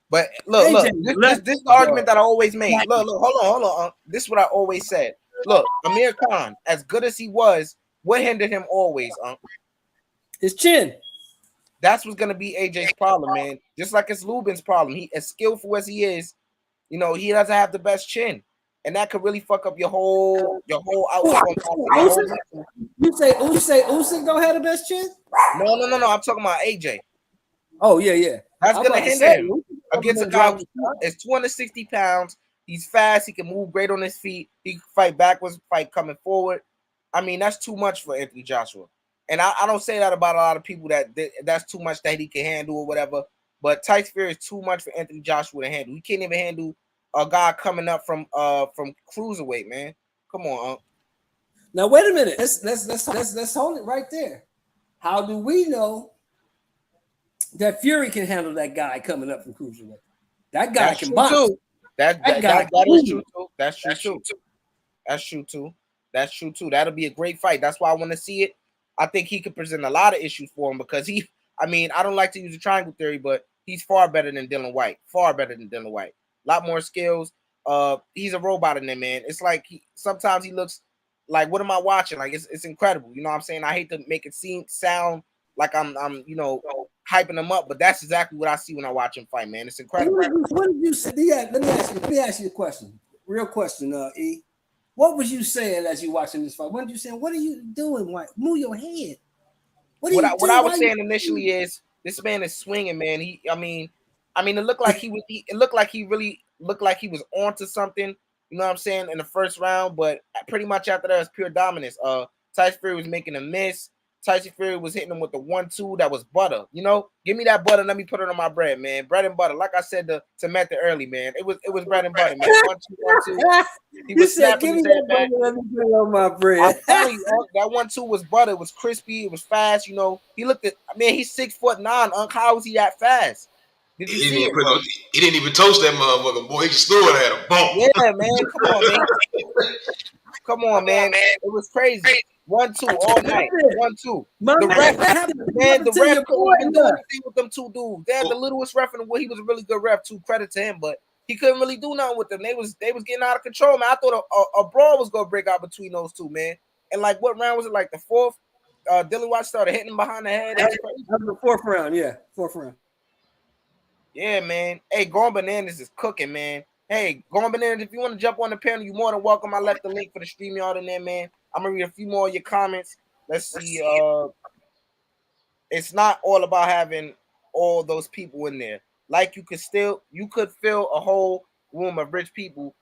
But look, this is the argument that I always made. Look, hold on. This is what I always said. Look, Amir Khan, as good as he was, what hindered him always? His chin. That's what's gonna be AJ's problem, man. Just like it's Lubin's problem. He, as skillful as he is, you know, he doesn't have the best chin, and that could really fuck up your whole outlook. You say Usyk don't have the best chin? No. I'm talking about AJ. Oh yeah. That's gonna hinder him against a guy who is 260 pounds. He's fast. He can move great on his feet. He can fight backwards, fight coming forward. I mean, that's too much for Anthony Joshua. And I don't say that about a lot of people that's too much that he can handle or whatever. But Tyson Fury is too much for Anthony Joshua to handle. He can't even handle a guy coming up from cruiserweight, man. Come on, Now wait a minute. Let's hold it right there. How do we know that Fury can handle that guy coming up from cruiserweight? That guy can box. Too. That is true too. That's true too. That'll be a great fight. That's why I want to see it. I think he could present a lot of issues for him because I don't like to use the triangle theory, but he's far better than Dillian Whyte. Far better than Dillian Whyte. A lot more skills. He's a robot in there, man. It's like sometimes he looks like, what am I watching? Like it's incredible. You know what I'm saying? I hate to make it sound like I'm hyping him up, but that's exactly what I see when I watch him fight, man. It's incredible. What did you say? Yeah, let me ask you a question. Real question, E. What was you saying as you watching this fight? What did you saying? What are you doing, White? Move your head. What I was saying initially is this man is swinging, man. It looked like he really looked like he was onto something. You know what I'm saying, in the first round, but pretty much after that, it was pure dominance. Tyson Fury was making a miss. Tyson Fury was hitting him with the 1-2 that was butter. You know, give me that butter. Let me put it on my bread, man. Bread and butter. Like I said to Method early, man. It was bread and butter, man. 1-2. He was snapping his head back. Let me put it on my bread. I'm telling you, that 1-2 was butter. It was crispy. It was fast. You know, he looked at. He's 6'9". How was he that fast? Did you see it? He didn't even toast that motherfucker, boy. He just threw it at him. Boom. Yeah, man. Come on, man. It was crazy. 1-2 all night. 1-2. The ref couldn't do anything with them two dudes. They had the littlest ref in the world. He was a really good ref too. Credit to him, but he couldn't really do nothing with them. They was getting out of control, man. I thought a brawl was gonna break out between those two, man. And like, what round was it? Like the fourth? Dillian Whyte started hitting him behind the head. That was the fourth round. Yeah, fourth round. Yeah, man. Hey, Going Bananas is cooking, man. Hey, Going Bananas, if you want to jump on the panel, you're more than welcome. I left the link for the StreamYard in there, man. I'm going to read a few more of your comments. Let's see. It's not all about having all those people in there. Like you could fill a whole room of rich people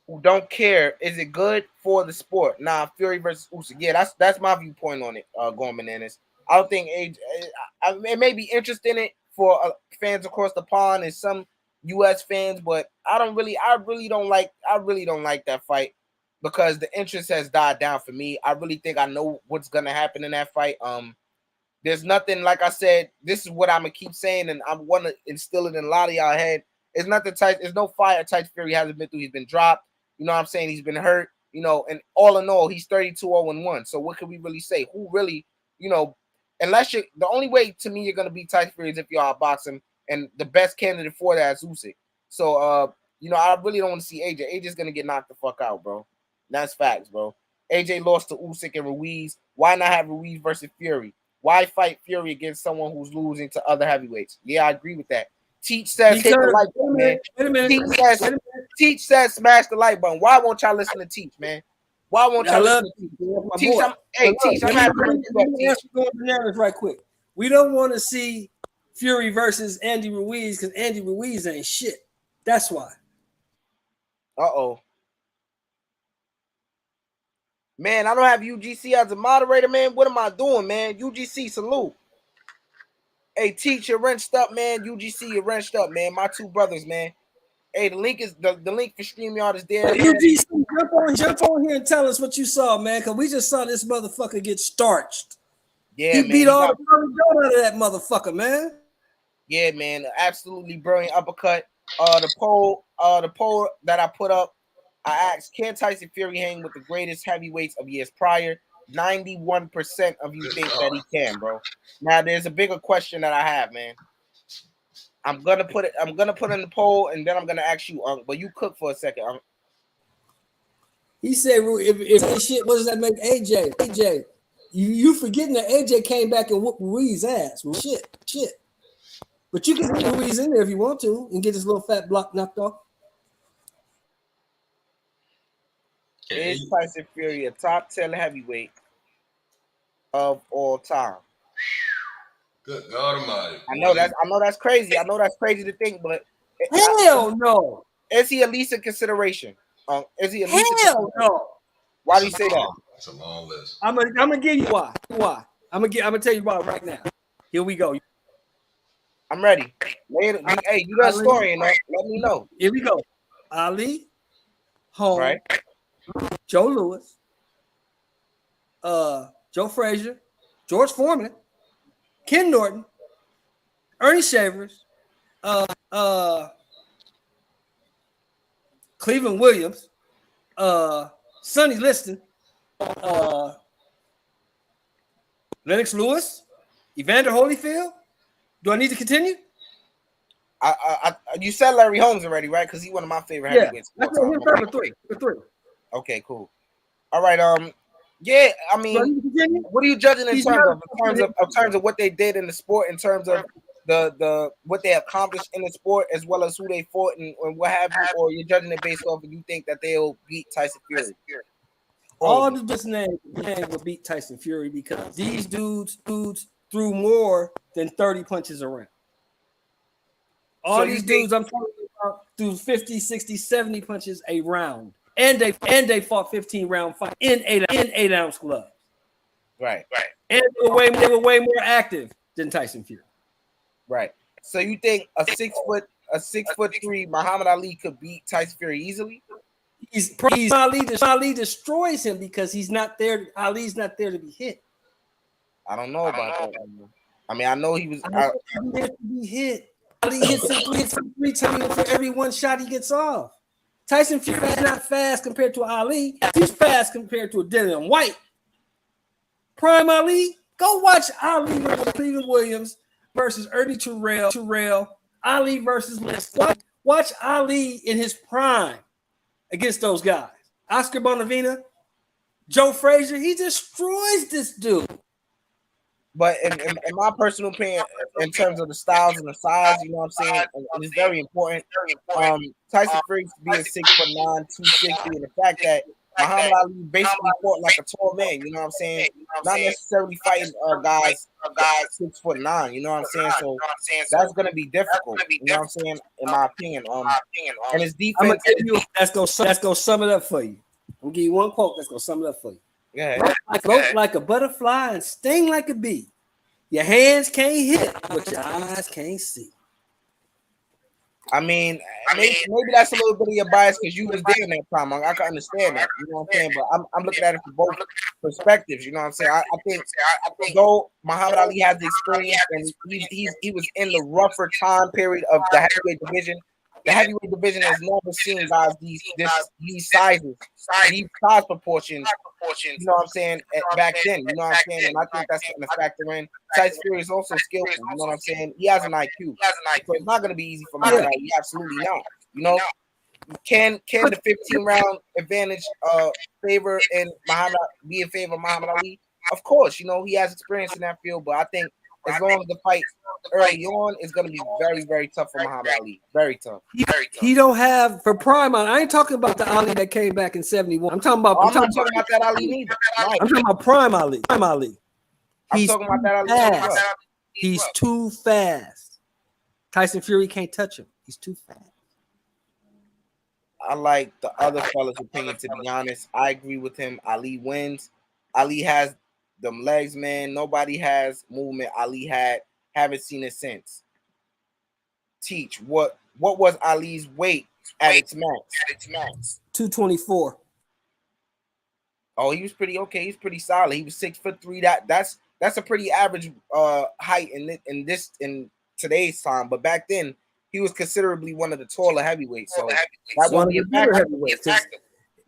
who don't care. Is it good for the sport? Nah, Fury versus Usyk. Yeah, that's my viewpoint on it, Going Bananas. I don't think it may be interested in it for fans across the pond and some U.S. fans, but I really don't like that fight because the interest has died down for me. I really think I know what's gonna happen in that fight. There's nothing, like I said, this is what I'm gonna keep saying, and I want to instill it in a lot of y'all head. It's nothing tight. There's no fire Tyson Fury hasn't been through. He's been dropped. You know what I'm saying? He's been hurt. You know, and all in all, he's 32-0-1. So what can we really say? Who really, unless the only way to me you're gonna beat Tyson Fury is if you outbox him, and the best candidate for that is Usyk. So I really don't want to see AJ. AJ's gonna get knocked the fuck out, bro. That's facts, bro. AJ lost to Usyk and Ruiz. Why not have Ruiz versus Fury? Why fight Fury against someone who's losing to other heavyweights? Yeah, I agree with that. Teach says hit the like button, man. Wait a minute. Teach says smash the like button. Why won't y'all listen to Teach, man? Why won't y'all listen to Teach? Teach, I'm happy to ask you going bananas right quick. We don't want to see Fury versus Andy Ruiz because Andy Ruiz ain't shit. That's why. Uh-oh. Man, I don't have UGC as a moderator, man. What am I doing, man? UGC, salute. Hey, Teach, you're wrenched up, man. UGC, you're wrenched up, man. My two brothers, man. Hey, the link for StreamYard is there. UGC, jump on here and tell us what you saw, man, because we just saw this motherfucker get starched. Yeah, he man. Beat all the out of that motherfucker, man. Yeah, man. Absolutely brilliant uppercut. The poll that I put up, I asked, can Tyson Fury hang with the greatest heavyweights of years prior? 91% of you think that he can, bro. Now there's a bigger question that I have, man. I'm gonna put it in the poll, and then I'm gonna ask you, but you cook for a second. He said, if this shit, what does that make AJ? AJ, you forgetting that AJ came back and whooped Ruiz's ass. Well, shit. But you can put Ruiz in there if you want to and get this little fat block knocked off. Is Tyson Fury a top 10 heavyweight of all time? Good God Almighty. I know that's crazy. I know that's crazy to think, but hell no. Is he at least a consideration? Is he at least hell no? Why do you say that? That's a long list. I'm gonna give you why. I'm gonna tell you why right now. Here we go. I'm ready. Hey, you got a story in there? Let me know. Here we go. Ali, Holmes, Right. Joe Louis, Joe Frazier, George Foreman, Ken Norton, Ernie Shavers, Cleveland Williams, Sonny Liston, Lennox Lewis, Evander Holyfield. Do I need to continue? You said Larry Holmes already, right? Because he's one of my favorite heavyweights. That's number three. Okay, cool. All right. Yeah, I mean, what are you judging in terms of what they did in the sport, in terms of the what they accomplished in the sport, as well as who they fought and what have you, or you're judging it based off of you think that they'll beat Tyson Fury? All the just names will beat Tyson Fury because these dudes threw more than 30 punches around. All these dudes I'm talking about threw 50, 60, 70 punches a round. And they fought 15-round fight in 8-ounce gloves. Right. And they were way more active than Tyson Fury. Right. So you think a 6'3" Muhammad Ali could beat Tyson Fury easily? Ali destroys him because he's not there. Ali's not there to be hit. I don't know about that. I mean, I know he was there to be hit. Ali hits him three times for every one shot he gets off. Tyson Fury is not fast compared to Ali. He's fast compared to a Dillian Whyte. Prime Ali, go watch Ali versus Cleveland Williams versus Ernie Terrell, Ali versus Liston. Watch Ali in his prime against those guys. Oscar Bonavena, Joe Frazier, he destroys this dude. But in my personal opinion, in terms of the styles and the size, you know what I'm saying, and it's very important. Tyson Fury being 6'9", 260, and the fact that Muhammad Ali basically fought like a tall man, you know what I'm saying? Not necessarily fighting guys 6'9", you know what I'm saying? So that's gonna be difficult, you know what I'm saying? In my opinion, and his defense. I'm gonna tell you that's gonna sum it up for you. I'm gonna give you one quote that's gonna sum it up for you. Yeah. Float like a butterfly and sting like a bee. Your hands can't hit, but your eyes can't see. I mean, maybe that's a little bit of your bias because you was there in that time. I can understand that, you know what I'm saying? But I'm looking at it from both perspectives, you know what I'm saying? I think though Muhammad Ali has the experience and he was in the rougher time period of the heavyweight division. The heavyweight division has never seen guys these sizes, these size proportions. You know what I'm saying? Back then, you know what I'm saying? And I think that's going to factor in. Tyson Fury is also skillful. You know what I'm saying? He has an IQ, so it's not going to be easy for Muhammad Ali. Absolutely not. You know, can the 15-round advantage favor and be in favor of Muhammad Ali? Of course, you know he has experience in that field, but I think as long as the fight early on, it's going to be very, very tough for Muhammad Ali. Very tough. He don't have for prime. I ain't talking about the Ali that came back in '71. I'm talking about. I'm not talking about that Ali neither. Right. I'm talking about prime Ali. I'm talking about that Ali as well. He's too fast. Tyson Fury can't touch him. He's too fast. I like the other fella's opinion, to be honest. I agree with him. Ali wins. Ali has them legs, man. Nobody has movement Ali had. Haven't seen it since. Teach, what was Ali's weight at its max? 224. Oh, he was pretty okay. He's pretty solid. He was 6'3". That's a pretty average height in today's time. But back then, he was considerably one of the taller heavyweights. So that one of the bigger heavyweights.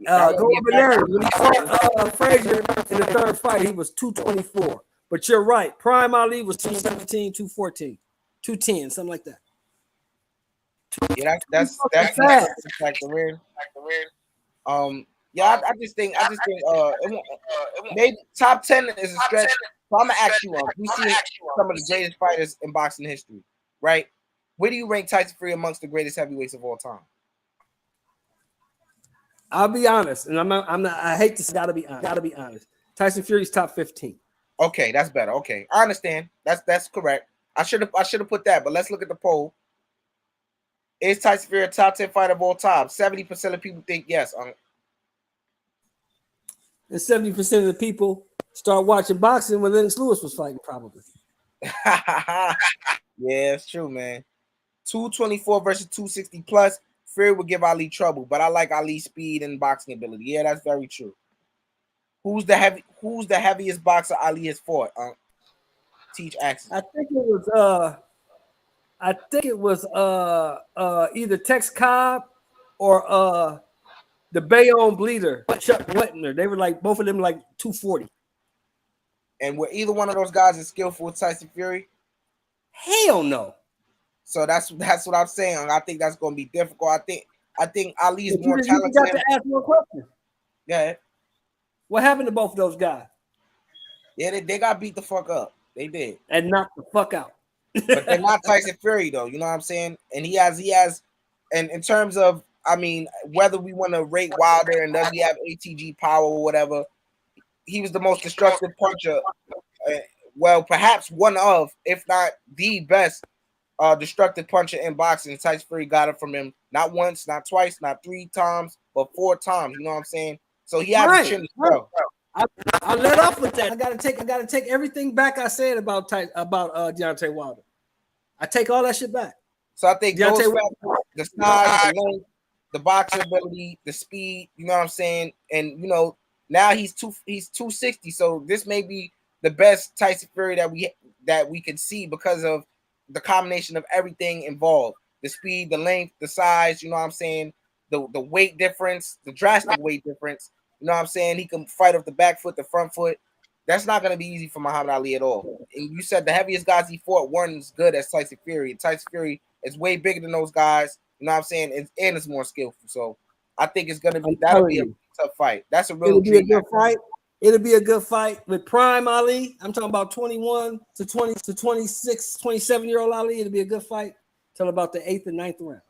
Go over there. When he fought Frazier in the third fight, he was 224. But you're right. Prime Ali was 217, 214, 210, something like that. Yeah, that's a factor in. Yeah, I just think maybe top 10 is a stretch. So I'm gonna ask you, we see some of the greatest fighters in boxing history, right? Where do you rank Tyson Fury amongst the greatest heavyweights of all time? I'll be honest, and I'm not. I hate this. Gotta be honest. Tyson Fury's top 15. Okay, that's better. Okay, I understand. That's correct. I should have put that, but let's look at the poll. Is Tyson Fury a top 10 fighter of all time? 70% of people think yes. And 70% of the people start watching boxing when Lennox Lewis was fighting, probably. Yeah, it's true, man. 224 versus 260 plus. Fury would give Ali trouble, but I like Ali's speed and boxing ability. Yeah, that's very true. Who's the heaviest boxer Ali has fought? Teach access. I think it was either Tex Cobb or the Bayonne Bleeder, Chuck Wetner. They were like both of them like 240. And were either one of those guys as skillful as Tyson Fury? Hell no. So that's what I'm saying. I think that's going to be difficult. I think Ali is more You talented. got to ask more questions. Yeah. What happened to both of those guys? Yeah, they got beat the fuck up. They did. And knocked the fuck out. But they're not Tyson Fury though. You know what I'm saying? And he has, and in terms of, I mean, whether we want to rate Wilder and does he have ATG power or whatever, he was the most destructive puncher. Well, perhaps one of, if not the best, destructive puncher in boxing. Tyson Fury got it from him not once, not twice, not 3 times, but 4 times. You know what I'm saying? So he has a chin as well. I let off with that. I gotta take everything back I said about Deontay Wilder. I take all that shit back. So I think those factors, the size, the length, the boxing ability, the speed, you know what I'm saying? And you know, now he's 260. So this may be the best Tyson Fury that we can see because of the combination of everything involved. The speed, the length, the size, you know what I'm saying? The weight difference, the drastic weight difference. You know what I'm saying? He can fight off the back foot, the front foot. That's not going to be easy for Muhammad Ali at all. And you said the heaviest guys he fought weren't as good as Tyson Fury. Tyson Fury is way bigger than those guys. You know what I'm saying? And it's more skillful. So I think it's going to be a tough fight. That's a real. It'll be a good fight. It'll be a good fight with prime Ali. I'm talking about 21 to 20 to 26, 27-year-old Ali. It'll be a good fight till about the 8th and 9th round.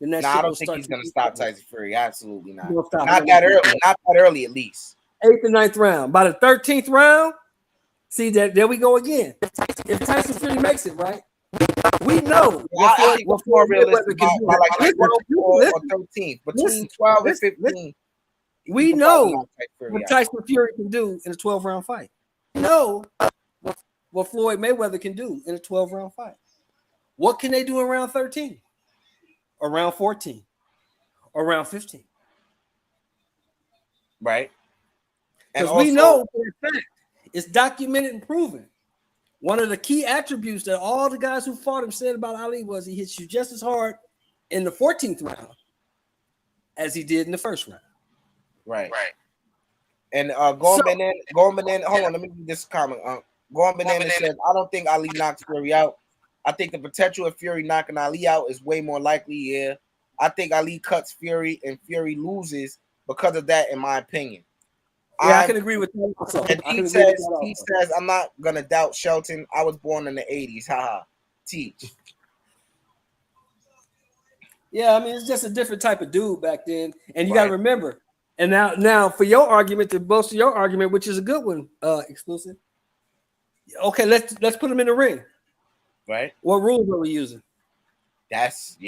I don't think he's going to stop Tyson Fury. Absolutely not. Not that early. Not that early, at least. 8th and 9th round. By the 13th round, see that there we go again. If Tyson Fury makes it, right? We know what's more realistic by like 12 or 13th. Between 12 and 15. We know what Tyson Fury can do in a 12-round fight. We know what Floyd Mayweather can do in a 12-round fight. What can they do in round 13? Or round 14? Or round 15? Right. Because we know for a fact it's documented and proven. One of the key attributes that all the guys who fought him said about Ali was he hits you just as hard in the 14th round as he did in the first round. Right. And hold on, let me read this comment. Going Banana says, I don't think Ali knocks Fury out. I think the potential of Fury knocking Ali out is way more likely. Yeah. I think Ali cuts Fury and Fury loses because of that, in my opinion. Yeah, I can agree with that also. And he says, I'm not gonna doubt Shelton. I was born in the 80s. Haha. Teach. Yeah, I mean, it's just a different type of dude back then. And you gotta remember. And now for your argument, to bolster your argument, which is a good one, exclusive. Okay, let's put him in the ring. Right. What rules are we using? That's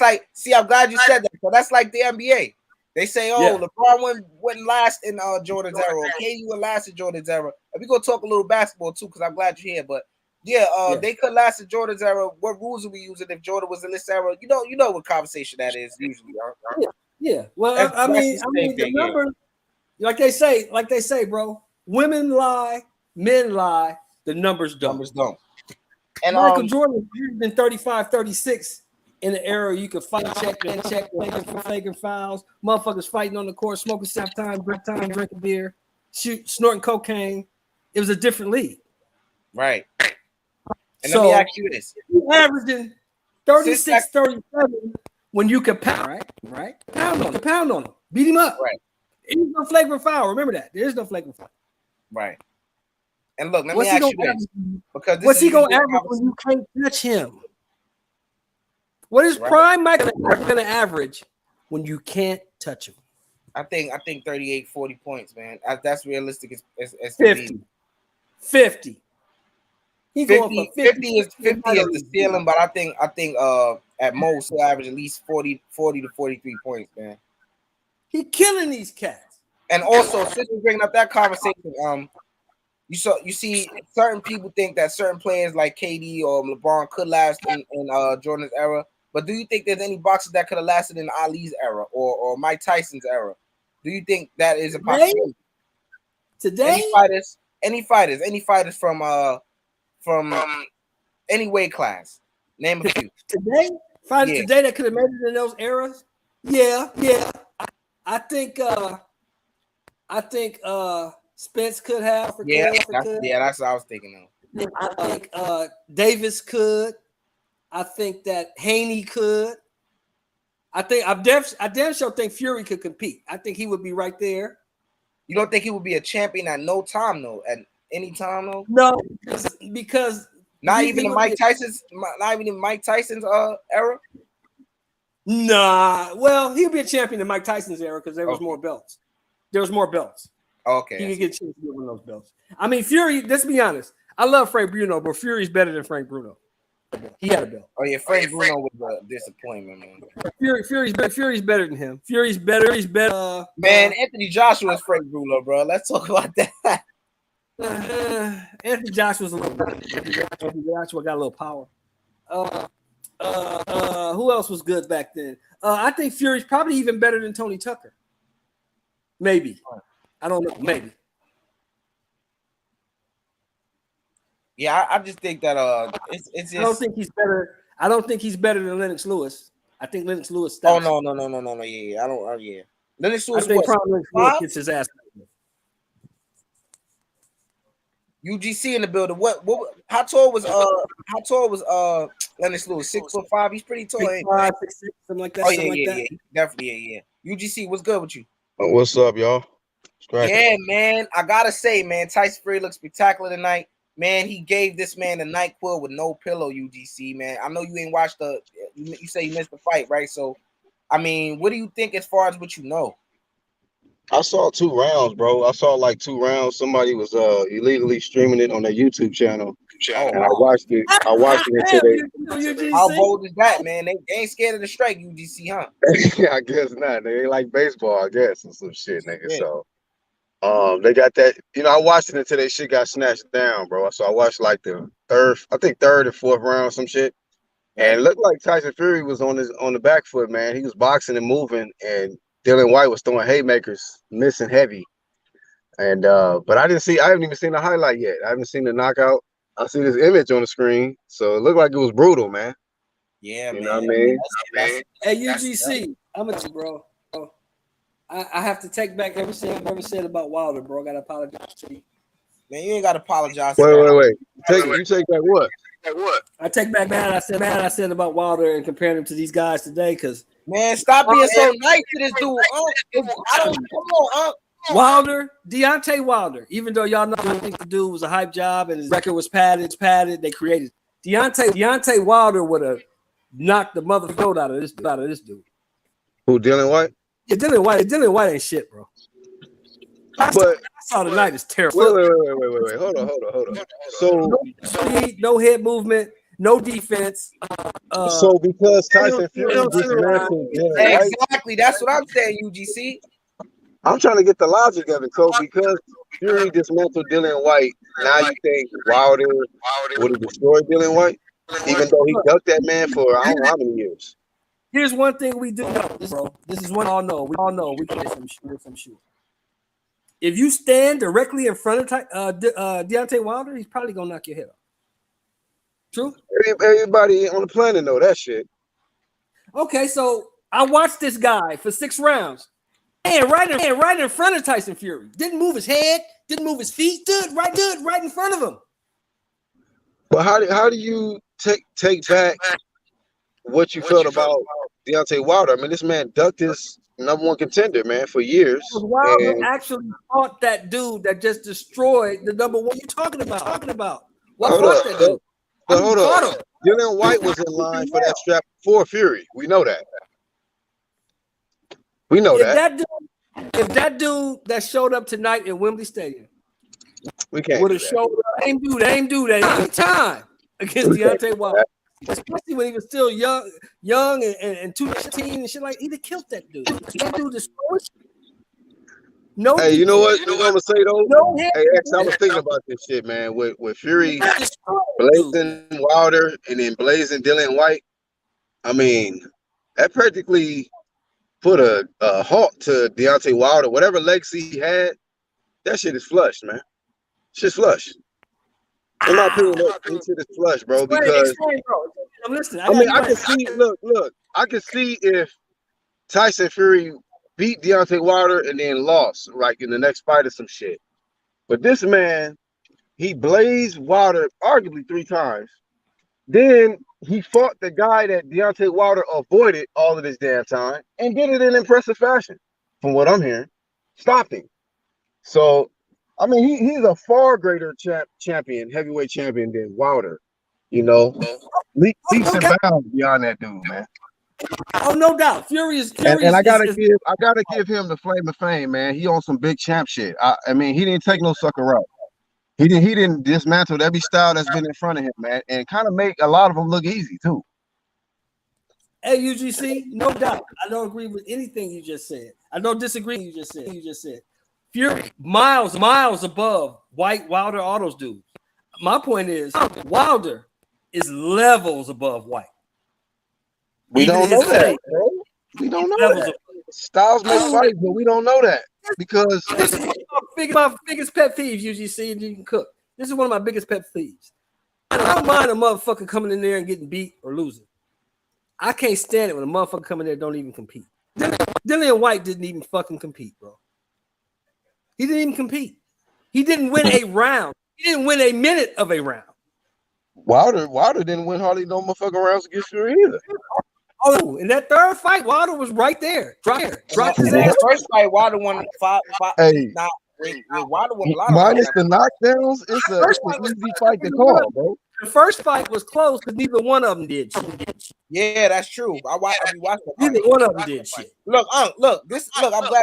like, see, I'm glad you said that. So that's like the NBA. They say, LeBron wouldn't last in Jordan's era. Okay, you would last in Jordan's era. And we're gonna talk a little basketball too, because I'm glad you're here. But they could last in Jordan's era. What rules are we using if Jordan was in this era? You know what conversation that is usually. Yeah. Well, I mean the numbers, like they say, bro. Women lie, men lie. The numbers don't. And Michael Jordan has been 35, 36 in the era you could fight, check, flagrant fouls, motherfuckers fighting on the court, smoking time, drinking beer, snorting cocaine. It was a different league. Right. And so, let me ask you this. You're averaging 36, 37 when you can pound, right? Pound on him. Beat him up. Right. There's no flagrant foul. Remember that. There is no flagrant foul. Right. And look, let me ask you this. Because what's he going to average when you can't touch him? What is prime Michael going to average when you can't touch him? I think 38, 40 points, man. That's realistic as 50. 50. He 50 is the ceiling, but I think at most he'll average at least 40 to 43 points, man. He killing these cats. And also, since we're bringing up that conversation, You see, certain people think that certain players like KD or LeBron could last in Jordan's era. But do you think there's any boxers that could have lasted in Ali's era or Mike Tyson's era? Do you think that is a possibility? Today? Any fighters from any weight class. Name a few. Today that could have made it in those eras. Yeah. I think Spence could have. That's what I was thinking of. I think Davis could. I think that Haney could. I damn sure think Fury could compete. I think he would be right there. You don't think he would be a champion at no time though? At any time though? No, because not even in Mike Tyson's era. Nah, well, he'll be a champion in Mike Tyson's era because there was more belts. There was more belts. Okay, he could get a chance to get one of those belts. I mean, Fury. Let's be honest. I love Frank Bruno, but Fury's better than Frank Bruno. He had a belt. Oh yeah, Frank Bruno was a disappointment, man. Fury's better than him. Fury's better. Man, Anthony Joshua's Frank Bruno, bro. Let's talk about that. Anthony Joshua's a little better. Anthony Joshua got a little power. Who else was good back then? I think Fury's probably even better than Tony Tucker. Maybe. I don't know. Maybe. Yeah, I just think that it's just. I don't think he's better. I don't think he's better than Lennox Lewis. I think Lennox Lewis. Oh no. Yeah, I don't. Yeah, Lennox Lewis. I think probably Lennox Lewis gets his ass. UGC in the building. What? How tall was Lennox Lewis? 6'5". He's pretty tall. 6'5", 6'6", something like that. Oh yeah, definitely. UGC, what's good with you? What's up, y'all? Yeah, man. I gotta say, man, Tyson Fury looks spectacular tonight. Man, he gave this man a NyQuil with no pillow, UGC, man. I know you ain't watched you say you missed the fight, right? So, I mean, what do you think as far as what you know? I saw 2 rounds, bro. I saw like 2 rounds. Somebody was illegally streaming it on their YouTube channel. And I watched it. Until they. How bold is that, man? They ain't scared of the strike, UGC, huh? Yeah, I guess not. They ain't like baseball, I guess, or some shit, nigga. Yeah. So. They got that, I watched it until they shit got snatched down, bro. So I watched like the third and fourth round, some shit. And it looked like Tyson Fury was on the back foot, man. He was boxing and moving, and Dillian Whyte was throwing haymakers, missing heavy. And but I haven't even seen the highlight yet. I haven't seen the knockout. I see this image on the screen, so it looked like it was brutal, man. Yeah, you know what I mean? Hey, UGC, I'm with you, bro. I have to take back everything I've ever said about Wilder, bro. I gotta apologize to you. Man, you ain't gotta apologize. Wait. You take back what? I take back I said about Wilder and comparing him to these guys today, because man, stop being so nice to this dude. Come on, Wilder, Deontay Wilder. Even though y'all know I think the dude was a hype job and his record was padded, they created Deontay Wilder would have knocked the motherfucker out of this dude. Who, Dillian Whyte? Yeah, Dillian Whyte ain't shit, bro. I saw tonight is terrible. Wait. Hold on. So no speed, no head movement, no defense. So because Tyson Fury dismantled exactly, that's what I'm saying, UGC. I'm trying to get the logic of it. So because Fury dismantled Dillian Whyte, now you think Wilder would have destroyed Dillian Whyte, even though he ducked that man for I don't know how many years. Here's one thing we do know, bro. This is one we all know. We can get some shoot. If you stand directly in front of Deontay Wilder, he's probably gonna knock your head off. True. Everybody on the planet know that shit. Okay, so I watched this guy for 6 rounds, and right in front of Tyson Fury. Didn't move his head, didn't move his feet. Stood right in front of him. But how do you take back what you felt about Deontay Wilder? I mean, this man ducked his #1 contender, man, for years. Wilder actually fought that dude that just destroyed the #1 you're talking about. Hold on. Dillian Whyte was in line for that strap for Fury. We know that. If that dude that showed up tonight in Wembley Stadium would have showed up, ain't do that any time against Deontay Wilder. Especially when he was still young and 219 and shit like, he'd have killed that dude. That dude destroyed. No. Hey, you know what? You know what I'm gonna say though? No. Hey, X, I was thinking about this shit, man. With Fury blazing Wilder and then blazing Dillian Whyte. I mean, that practically put a halt to Deontay Wilder. Whatever legacy he had, that shit is flush, man. Shit's flush. In my opinion, that shit is flush, bro. Because bro. I'm listening. I can see. Look. I can see if Tyson Fury beat Deontay Wilder and then lost, like in the next fight or some shit. But this man, he blazed Wilder arguably 3 times. Then he fought the guy that Deontay Wilder avoided all of this damn time and did it in impressive fashion, from what I'm hearing. Stopped him. So, I mean, he's a far greater champion, heavyweight champion than Wilder. You know, leaps and bounds beyond that dude, man. Oh, no doubt. Fury is. And I gotta give him the flame of fame, man. He on some big champ shit. I mean, he didn't take no sucker route. He didn't dismantle every style that's been in front of him, man, and kind of make a lot of them look easy too. Hey, UGC, no doubt. I don't agree with anything you just said. I don't disagree with you just said. Fury miles above Wilder, all those dudes. My point is Wilder is levels above Whyte. We don't know that, bro. We don't know that. Styles make fights, but we don't know that because this is my biggest pet peeves. UGC, and you can cook. This is one of my biggest pet peeves. I don't mind a motherfucker coming in there and getting beat or losing. I can't stand it when a motherfucker come in there and don't even compete. Dillian Whyte didn't even fucking compete, bro. He didn't even compete. He didn't win a round. He didn't win a minute of a round. Wilder didn't win hardly no motherfucking rounds against Fury either. Oh, in that third fight, Wilder was right there. Dropped his ass. The first fight, Wilder won 5. Hey, Wilder won a lot minus the knockdowns, it's an easy fight to call, bro. The first fight was close because neither one of them did shit. Yeah, that's true. I watched the Neither one of them did shit. Look, I'm glad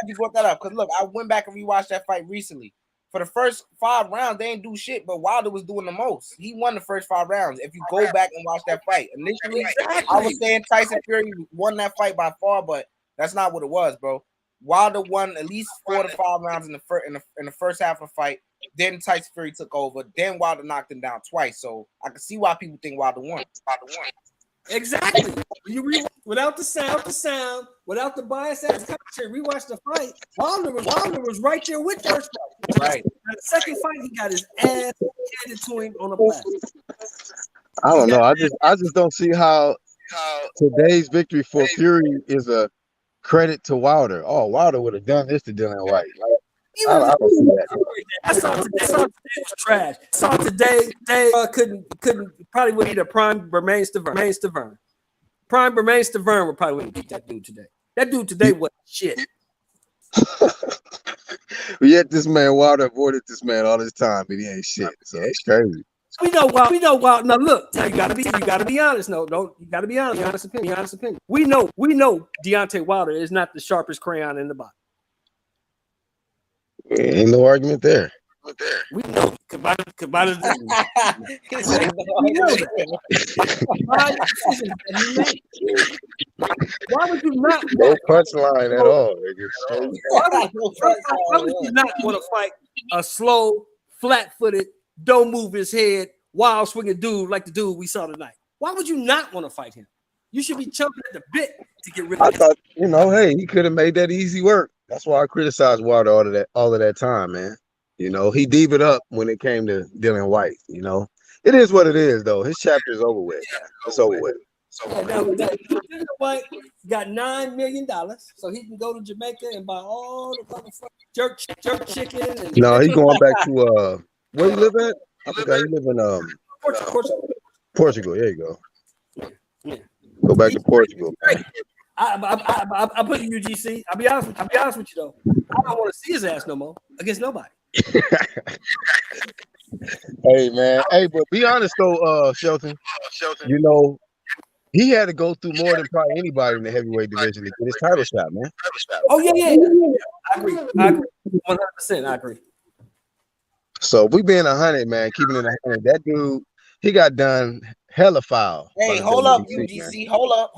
you brought that up because look, I went back and rewatched that fight recently. For the first 5 rounds, they didn't do shit, but Wilder was doing the most. He won the first 5 rounds. If you go back and watch that fight, initially, I was saying Tyson Fury won that fight by far, but that's not what it was, bro. Wilder won at least 4 to 5 rounds in the first half of the fight. Then Tyson Fury took over. Then Wilder knocked him down twice. So I can see why people think Wilder won. Exactly. You without the sound, without the bias ass commentary, rewatch the fight. Wilder was right there with first fight. Right. And the second fight, he got his ass handed to him on a platter. I don't know. I just don't see how today's victory for Fury is a credit to Wilder. Oh, Wilder would have done this to Dillian Whyte. I don't see that. I saw today was trash. Saw today couldn't probably would either Prime Bermain Stavern. Prime Bermain Stavern would probably wouldn't beat that dude today. That dude today was shit. Yet this man Wilder avoided this man all this time, but he ain't shit. So it's crazy. We know Wild. Now look, you gotta be honest. No, don't you gotta be honest. Honest opinion. We know Deontay Wilder is not the sharpest crayon in the box. Ain't no argument there. We know Kabata. Why would you not? No punchline at all. Why would you not want to fight a slow, flat-footed, don't move his head, wild swinging dude like the dude we saw tonight? Why would you not want to fight him? You should be chomping at the bit to get rid of him. I thought, hey, he could have made that easy work. That's why I criticized Wilder all of that time, man. He divaed up when it came to Dillian Whyte. It is what it is, though. His chapter is over with. It's over with. Dillian Whyte got $9 million, so he can go to Jamaica and buy all the motherfucking jerk chicken. And no, he's going back to where you live at? I forgot you live in Portugal. There you go. Yeah. Go back to Portugal. I put UGC. I'll be honest with you though. I don't want to see his ass no more against nobody. Hey man. Hey, but be honest though, Shelton. He had to go through more than probably anybody in the heavyweight division to get his title shot, man. Oh yeah. I agree. 100%. I agree. So we being 100, man, keeping it 100. That dude, he got done hella foul. Hey, hold up, UGC. Hold up.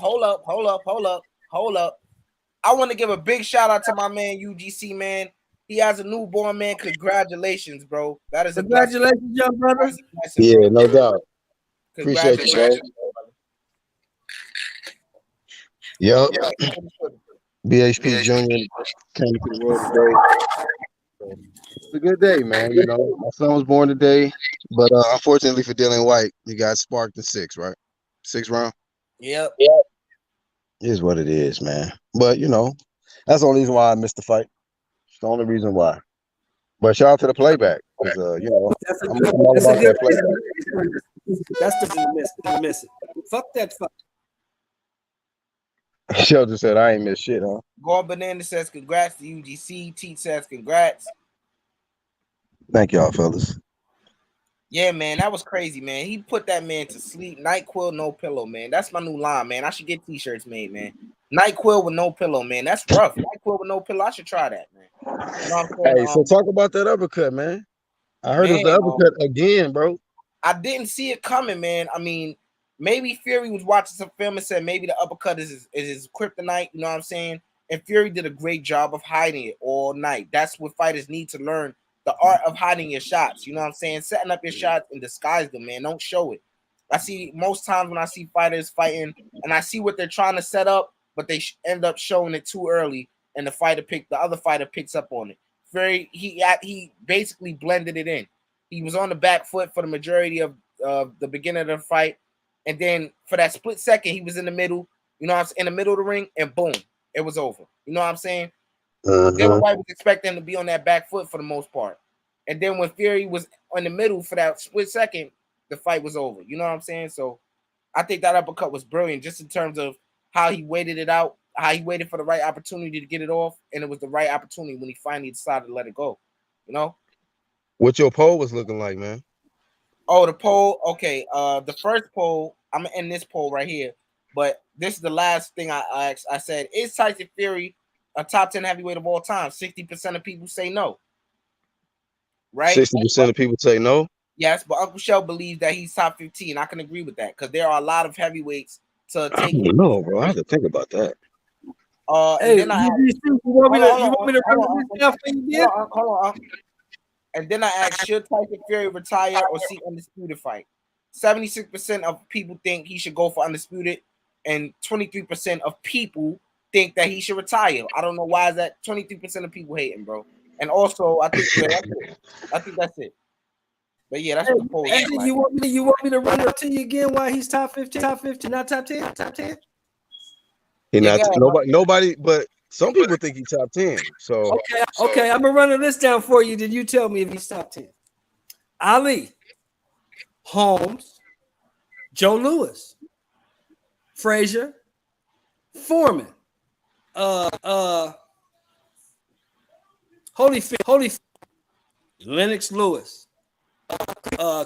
I want to give a big shout out to my man UGC, man. He has a newborn, man. Congratulations, bro. That is a blessing. Congratulations, young brother. That's a blessing, Yeah, bro. no doubt. Appreciate you, bro. Yep. BHP Jr. came to the world today. It's a good day, man. You know, my son was born today, but unfortunately for Dillian Whyte, he got sparked in 6, right? 6th round. Yep. It is what it is, man. But you know, that's the only reason why I missed the fight. It's the only reason why. But shout out to the playback because you know, I'm all about that playback. That's the miss it. Fuck that fuck. Shelter said I ain't missed shit, huh? Gordon Banana says congrats to UGC. Teat says congrats. Thank y'all, fellas. Yeah, man, that was crazy, man. He put that man to sleep. NyQuil, no pillow, man. That's my new line, man. I should get t-shirts made, man. NyQuil with no pillow, man. That's rough. NyQuil with no pillow. I should try that, man. You know what I'm saying? Hey, so talk about that uppercut, man. I heard it was the uppercut again, bro. I didn't see it coming, man. I mean, maybe Fury was watching some film and said maybe the uppercut is his kryptonite. You know what I'm saying? And Fury did a great job of hiding it all night. That's what fighters need to learn. The art of hiding your shots, you know what I'm saying? Setting up your shots and disguise them, man. Don't show it. I see most times when I see fighters fighting and I see what they're trying to set up, but they end up showing it too early, and the other fighter picks up on it. He basically blended it in. He was on the back foot for the majority of the beginning of the fight, and then for that split second, he was in the middle. You know, in the middle of the ring, and boom, it was over. You know what I'm saying? Dillian Whyte was expecting him to be on that back foot for the most part. And then when Fury was in the middle for that split second, the fight was over. You know what I'm saying? So I think that uppercut was brilliant just in terms of how he waited it out, how he waited for the right opportunity to get it off, and it was the right opportunity when he finally decided to let it go. You know? What your poll was looking like, man? Oh, the poll. Okay. The first poll, I'm gonna end this poll right here, but this is the last thing I asked. I said, is Tyson Fury a top 10 heavyweight of all time? 60% of people say no. Right? 60% of people say no. Yes, but Uncle Shell believes that he's top 15. I can agree with that because there are a lot of heavyweights to take. No, bro. I have to think about that. And then you want me to run this down for you? Hold on. And then I asked, should Tyson Fury retire or seek Undisputed fight? 76% of people think he should go for Undisputed, and 23% of people think that he should retire. I don't know why is that 23% of people hating, bro. And also, I think that's it. I think that's it. But yeah, that's what the poll is like. You want me to run it to you again? Why he's top 15, not top 10, top 10? Nobody, but some people think he's top 10. So okay, I'm gonna run a list down for you. Did you tell me if he's top 10? Ali, Holmes, Joe Louis, Frazier, Foreman, Holyfield, Lennox Lewis,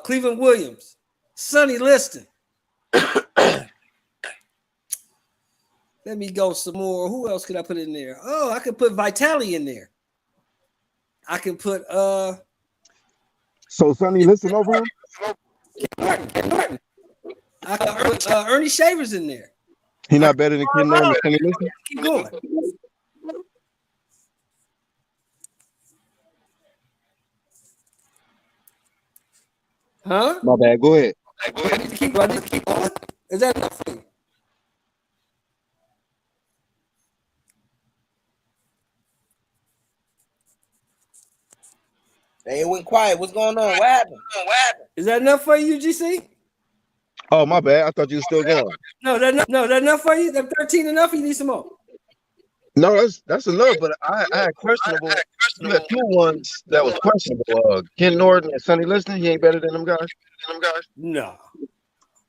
Cleveland Williams, Sonny Liston. Let me go some more. Who else could I put in there? Oh, I could put Vitali in there. I can put So Sonny Liston over him? Martin. I got Ernie Shavers in there. He not better than Ken Norton and Sonny Liston? Keep going. Huh? My bad. Go ahead. I need to keep going. Is that enough for you? Hey, it went quiet. What's going on? What happened? Is that enough for you, GC? Oh, my bad. I thought you were still going. No, that enough for you? That 13 enough? You need some more? No, that's enough. But I had questionable. You had two ones that was questionable. Ken Norton and Sonny Liston. He ain't better than them guys. No.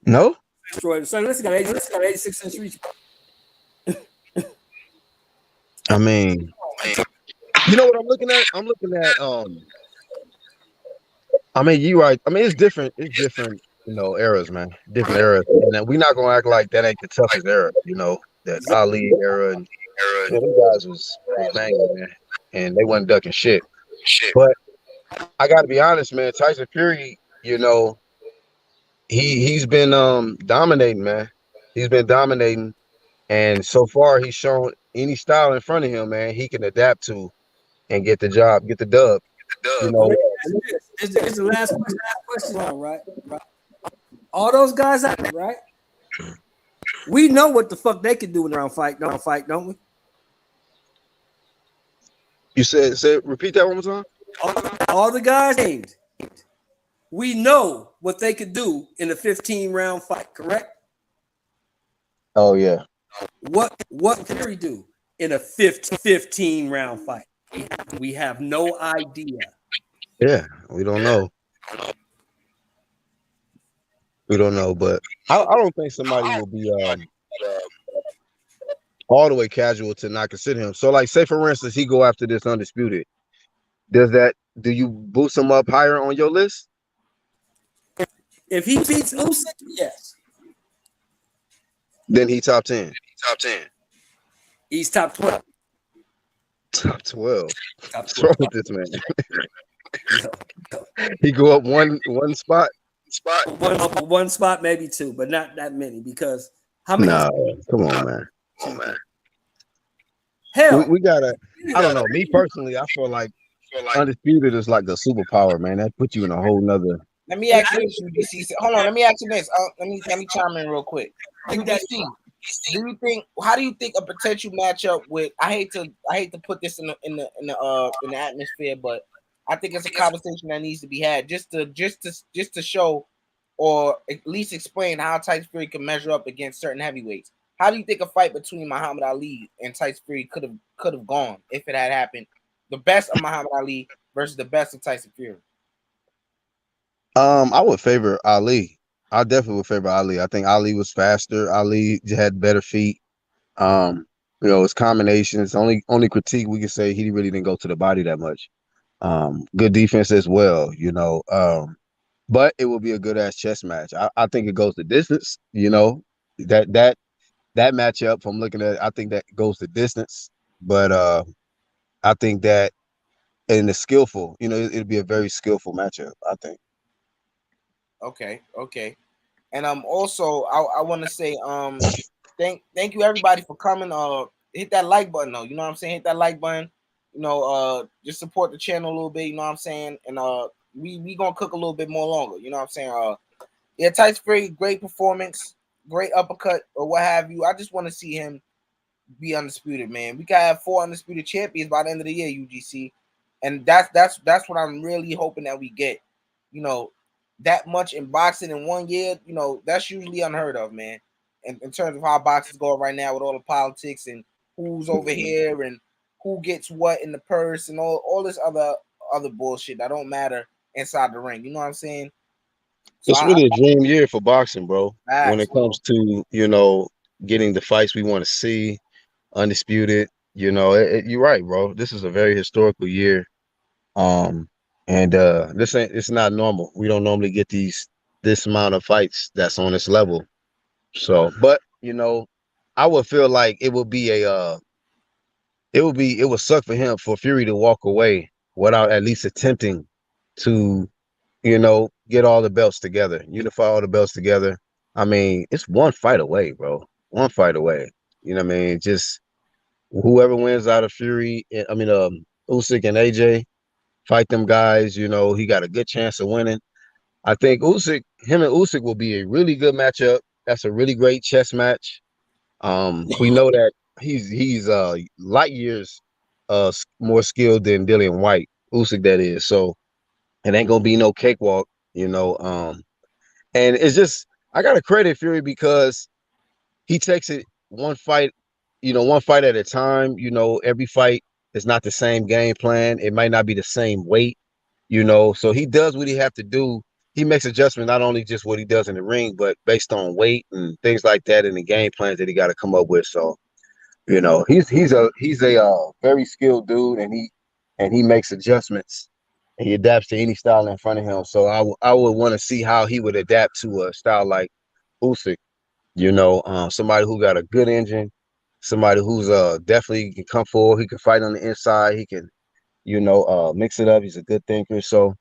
No. Sonny Liston got 86 cents reach. I mean, you know what I'm looking at? I'm looking at I mean, you're right. I mean, it's different. It's different, you know, eras, man. Different eras. And we're not gonna act like that ain't the toughest era, you know, that Ali era and them guys was banging, man. And they wasn't ducking shit. But I gotta be honest, man, Tyson Fury, you know, he's been dominating, man. He's been dominating. And so far he's shown any style in front of him, man, he can adapt to. and get the job, get the dub. You Well, know, let me ask you this. This is the last question now, right? All those guys out there, right? We know what the fuck they can do in around fight, don't we? you said repeat that one more time. All the guys named, we know what they could do in a 15-round fight, correct? Oh yeah. What Fury do in a 15-round fight? We have no idea. Yeah, we don't know. We don't know, but I don't think somebody will be all the way casual to not consider him. So, like, say for instance, he go after this Undisputed. Do you boost him up higher on your list? If he beats Usyk, yes. Then he top 10. He's top 12. Top 12. Top What's 12. wrong with this man? He go up one spot. One spot, maybe two, but not that many because how many? No, come on, man. Hell, We gotta. I don't know. Me personally, I feel like Undisputed is like a superpower, man. That puts you in a whole nother. Let me ask you this, UDC. Hold on, let me ask you this. Let me chime in real quick. UDC, how do you think a potential matchup with? I hate to put this in the atmosphere, but I think it's a conversation that needs to be had just to show, or at least explain how Tyson Fury can measure up against certain heavyweights. How do you think a fight between Muhammad Ali and Tyson Fury could have gone if it had happened? The best of Muhammad Ali versus the best of Tyson Fury. I would favor Ali. I definitely would favor Ali. I think Ali was faster. Ali had better feet. His combinations. Only critique we could say he really didn't go to the body that much. Good defense as well. But it will be a good ass chess match. I think it goes the distance. That matchup. From looking at, I think that goes the distance. But I think that in the skillful, it'll be a very skillful matchup. I think. Okay. And also I want to say thank you everybody for coming. Hit that like button though. You know what I'm saying? Hit that like button. Just support the channel a little bit. You know what I'm saying? And we gonna cook a little bit more longer. You know what I'm saying? Yeah, Tyson Fury, great performance, great uppercut or what have you. I just want to see him be undisputed, man. We gotta have 4 undisputed champions by the end of the year, UGC, and that's what I'm really hoping that we get. That much in boxing in 1 year, that's usually unheard of, man. In terms of how boxing's going right now with all the politics and who's over here and who gets what in the purse and all this other bullshit that don't matter inside the ring. You know what I'm saying? So It's really a dream year for boxing, bro. When it comes to, getting the fights we want to see, undisputed, you're right, bro. This is a very historical year. And it's not normal. We don't normally get this amount of fights that's on this level. So, but I would feel like it would suck for Fury to walk away without at least attempting to, get all the belts together, unify all the belts together. I mean, it's one fight away, bro. One fight away. You know what I mean? Just whoever wins out of Fury, Usyk and AJ. Fight them guys, he got a good chance of winning. I think him and Usyk will be a really good matchup. That's a really great chess match. We know that he's light years more skilled than Dillian Whyte, Usyk that is. So it ain't gonna be no cakewalk, And it's just I gotta credit Fury because he takes it one fight at a time. Every fight is not the same game plan. It might not be the same weight, So he does what he have to do. He makes adjustments, not only just what he does in the ring, but based on weight and things like that, and the game plans that he got to come up with. So, he's a very skilled dude, and he makes adjustments, and he adapts to any style in front of him. So I would want to see how he would adapt to a style like Usyk. Somebody who got a good engine, somebody who's definitely can come forward. He can fight on the inside. He can, mix it up. He's a good thinker. So,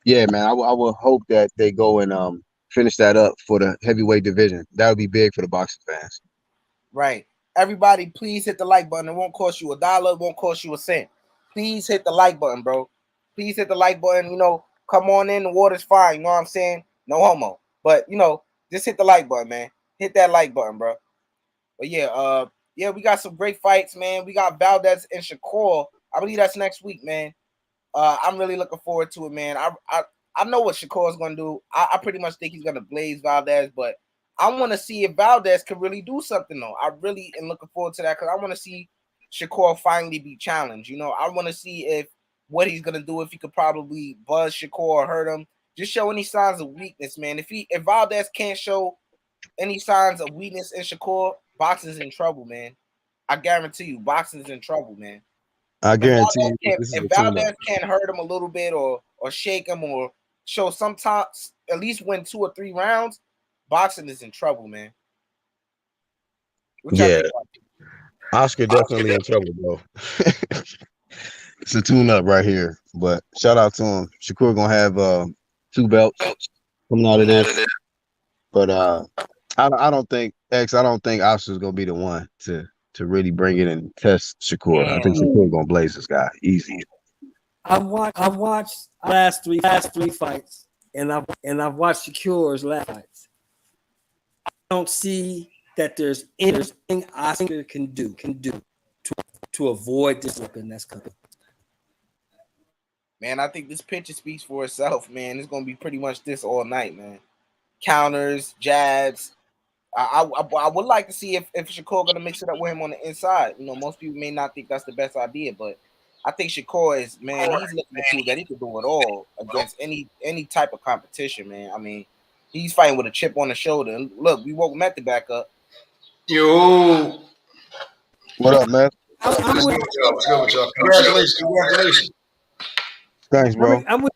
yeah, man, I would hope that they go and finish that up for the heavyweight division. That would be big for the boxing fans. Right. Everybody, please hit the like button. It won't cost you $1. It won't cost you a cent. please hit the like button, bro. Please hit the like button. You know, come on in. The water's fine. You know what I'm saying? No homo. But you know, just hit the like button, man. Hit that like button, bro. But yeah, we got some great fights, man. We got Valdez and Shakur. I believe that's next week, man. I'm really looking forward to it, man. I know what Shakur is gonna do. I pretty much think he's gonna blaze Valdez, but I want to see if Valdez can really do something though. I really am looking forward to that because I want to see Shakur finally be challenged. You know, I want to see if what he's gonna do, if he could probably buzz Shakur or hurt him, just show any signs of weakness, man. If Valdez can't show any signs of weakness in Shakur, boxing's in trouble, man. I guarantee you, boxing's in trouble, man. I guarantee you, If Valdez can't hurt him a little bit or shake him or show sometimes at least win 2 or 3 rounds, boxing is in trouble, man. Yeah, Oscar definitely in trouble, bro. It's a tune-up right here, but shout out to him. Shakur gonna have 2 belts coming out of this, but I don't think Oscar's gonna be the one to really bring it and test Shakur. I think Shakur gonna blaze this guy easy. I've watched last three fights, and I've watched Shakur's last fights. I don't see that there's anything Oscar can do to avoid this weapon that's coming. Man, I think this picture speaks for itself, man. It's gonna be pretty much this all night, man. Counters, jabs. I would like to see if Shakur gonna mix it up with him on the inside. You know, most people may not think that's the best idea, but I think Shakur is, man, he's looking to prove that he can do it all against any type of competition, man. I mean, he's fighting with a chip on the shoulder. And look, we woke Method back up. Yo, what up, man? What's good with y'all? Congratulations. Thanks, bro. I'm with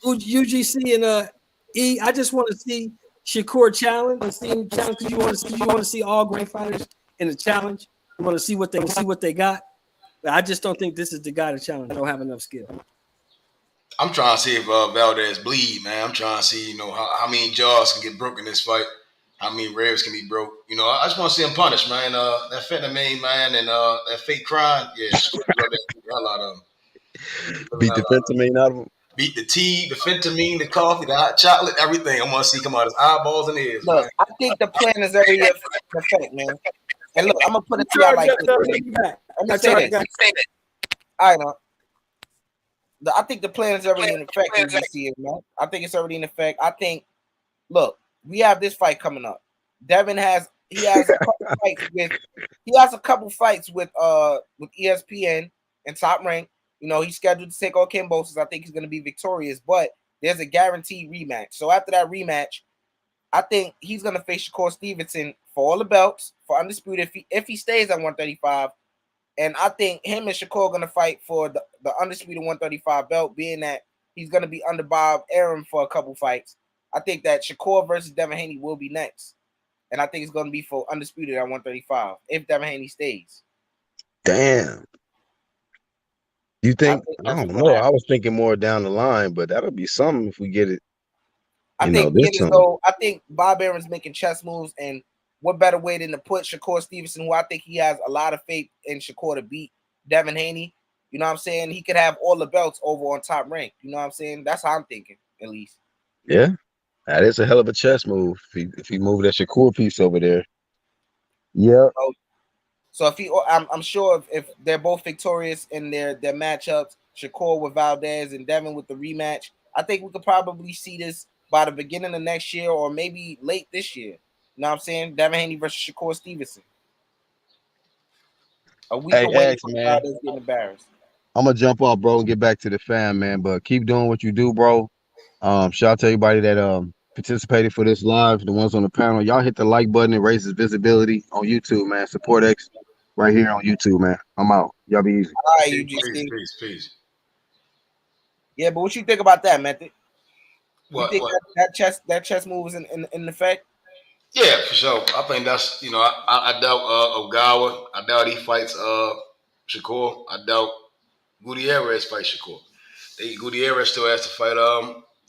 UGC and E. I just want to see Shakur challenge and see him challenge because you want to see all great fighters in the challenge. You want to see what they got. But I just don't think this is the guy to challenge. I don't have enough skill. I'm trying to see if Valdez bleed, man. I'm trying to see, you know, how many jaws can get broken in this fight, how many ribs can be broke. You know, I just want to see him punished, man. That fentanyl, man, and that fake crime, yeah, the hell out of him. Beat the fentanyl out of him. Beat the tea, the fentanyl, the coffee, the hot chocolate, everything. I want to see come out his eyeballs and ears. Look, man. I think the plan is already in effect, man. And look, I'm gonna put it to y'all like this. I'm gonna say this. I know. I think the plan is already in effect. Man. I think it's already in effect. I think. Look, we have this fight coming up. Devin has a couple fights with ESPN and Top Rank. You know, he's scheduled to take on Kambosos. I think he's going to be victorious, but there's a guaranteed rematch. So after that rematch, I think he's going to face Shakur Stevenson for all the belts, for Undisputed, if he stays at 135. And I think him and Shakur are going to fight for the Undisputed 135 belt, being that he's going to be under Bob Arum for a couple fights. I think that Shakur versus Devin Haney will be next. And I think it's going to be for Undisputed at 135, if Devin Haney stays. Damn. You think? I don't know. I was thinking more down the line, but that'll be something if we get it. I think Bob Arum's making chess moves, and what better way than to put Shakur Stevenson, who I think he has a lot of faith in Shakur to beat Devin Haney. You know what I'm saying? He could have all the belts over on Top Rank. You know what I'm saying? That's how I'm thinking, at least. Yeah, that is a hell of a chess move. If he moved that Shakur piece over there. Yeah. So I'm sure if they're both victorious in their matchups, Shakur with Valdez and Devin with the rematch, I think we could probably see this by the beginning of next year or maybe late this year. You know what I'm saying? Devin Haney versus Shakur Stevenson. A week away from Valdez getting embarrassed. I'm gonna jump off, bro, and get back to the fam, man. But keep doing what you do, bro. Shout out to everybody that participated for this live, the ones on the panel. Y'all hit the like button. It raises visibility on YouTube, man. Support X right here on YouTube, man. I'm out. Y'all be easy. All right, UGC. Peace. Yeah, but what you think about that, Method? What, you think that chess move is in effect? Yeah, for sure. I think that's, you know, I doubt Ogawa. I doubt he fights Shakur. I doubt Gutierrez fights Shakur. Gutierrez still has to fight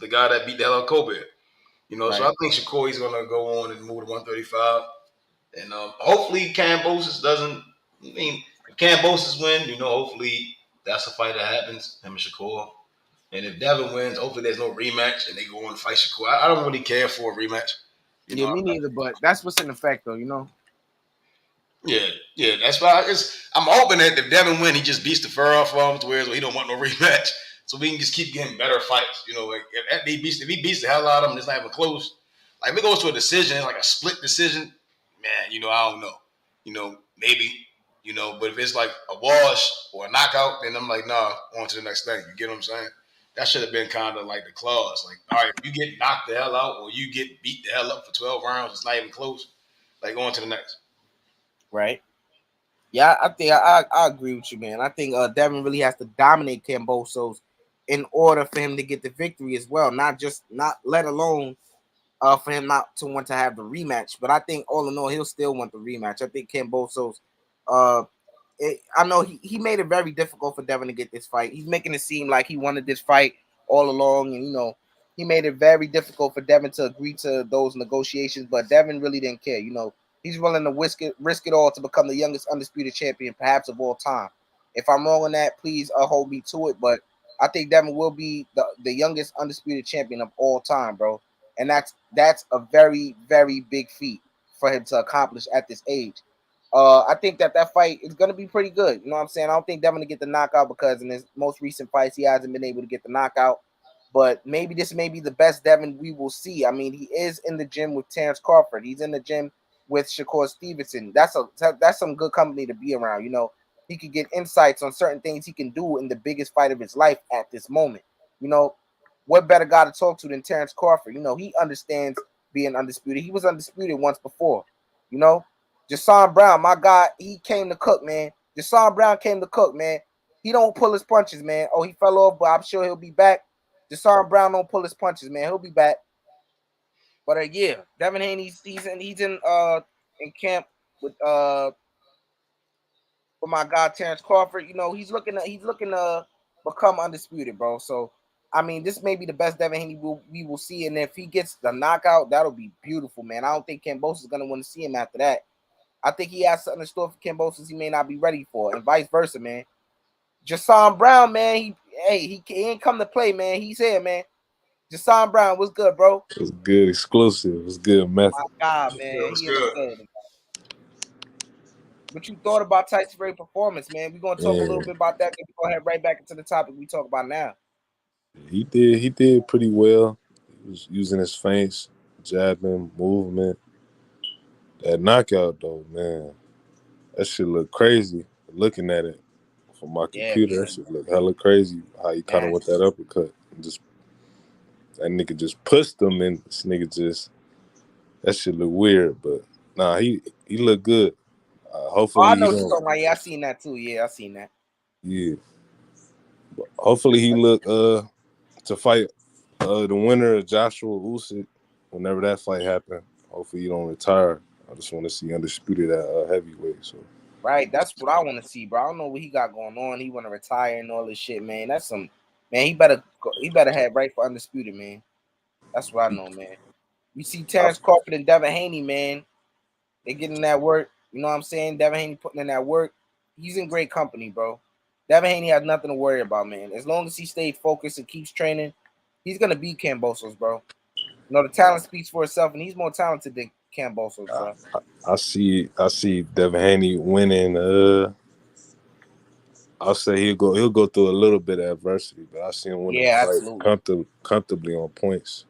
the guy that beat the hell out of Kobe. You know, right. So I think Shakur he's gonna go on and move to 135. And hopefully Kambosos doesn't. I mean, if Kambosos win, you know, hopefully that's a fight that happens. Him and Shakur. And if Devin wins, hopefully there's no rematch and they go on to fight Shakur. I don't really care for a rematch. Yeah, me neither. But that's what's in effect, though. You know. Yeah. That's why I'm hoping that if Devin win, he just beats the fur off of him to where he don't want no rematch, so we can just keep getting better fights. You know, like if he beats the hell out of him, it's not even close. Like if it goes to a decision, it's like a split decision, man. You know, I don't know. You know, maybe. You know, but if it's like a wash or a knockout, then I'm like, nah, on to the next thing. You get what I'm saying? That should have been kind of like the clause. Like, all right, if you get knocked the hell out or you get beat the hell up for 12 rounds, it's not even close. Like, on to the next. Right. Yeah, I think I agree with you, man. I think Devin really has to dominate Kambosos in order for him to get the victory as well. Not let alone for him not to want to have the rematch. But I think all in all, he'll still want the rematch. I think Kambosos, I know he made it very difficult for Devin to get this fight. He's making it seem like he wanted this fight all along, and he made it very difficult for Devin to agree to those negotiations. But Devin really didn't care. He's willing to risk it all to become the youngest undisputed champion, perhaps of all time. If I'm wrong on that, please hold me to it. But I think Devin will be the youngest undisputed champion of all time, bro. And that's a very, very big feat for him to accomplish at this age. I think that fight is going to be pretty good. You know what I'm saying? I don't think Devin to get the knockout because in his most recent fights, he hasn't been able to get the knockout. But maybe this may be the best Devin we will see. I mean, he is in the gym with Terrence Crawford. He's in the gym with Shakur Stevenson. That's some good company to be around. He could get insights on certain things he can do in the biggest fight of his life at this moment. What better guy to talk to than Terrence Crawford? He understands being undisputed. He was undisputed once before. Jason Brown, my guy, he came to cook, man. Jason Brown came to cook, man. He don't pull his punches, man. Oh, he fell off, but I'm sure he'll be back. Jason Brown don't pull his punches, man. He'll be back. But yeah, Devin Haney, he's in camp with my guy Terrence Crawford. He's looking to become undisputed, bro. So I mean, this may be the best Devin Haney we will see, and if he gets the knockout, that'll be beautiful, man. I don't think Kambosos is gonna want to see him after that. I think he has something in store for Kambosos he may not be ready for, and vice versa, man. Jason Brown, man, he ain't come to play, man. He's here, man. Jason Brown, what's good, bro? It was good exclusive. It was good method. My God, man, he in the building. What you thought about Tyson Fury performance, man? We're gonna talk a little bit about that. Then we're gonna head right back into the topic we talk about now. He did pretty well. He was using his feints, jabbing, movement. That knockout though, man, that shit look crazy. Looking at it from my computer, that shit look hella crazy. How he caught him with that uppercut. That nigga just pushed him, and this nigga that shit look weird. But nah, he look good. Hopefully, I know what you're talking about. Yeah, I seen that too. Yeah, I seen that. Yeah. But hopefully he look to fight the winner of Joshua Usyk whenever that fight happen. Hopefully he don't retire. I just want to see undisputed at heavyweight. So right, that's what I want to see, bro. I don't know what he got going on. He want to retire and all this shit, man. That's some man. He better head right for undisputed, man. That's what I know, man. We see Terrence Crawford and Devin Haney, man. They getting that work. You know what I'm saying? Devin Haney putting in that work. He's in great company, bro. Devin Haney has nothing to worry about, man. As long as he stays focused and keeps training, he's gonna beat Kambosos, bro. The talent speaks for itself, and he's more talented than Kambosos, bro. I see Devin Haney winning. I'll say he'll go through a little bit of adversity, but I see him winning the fight comfortably on points.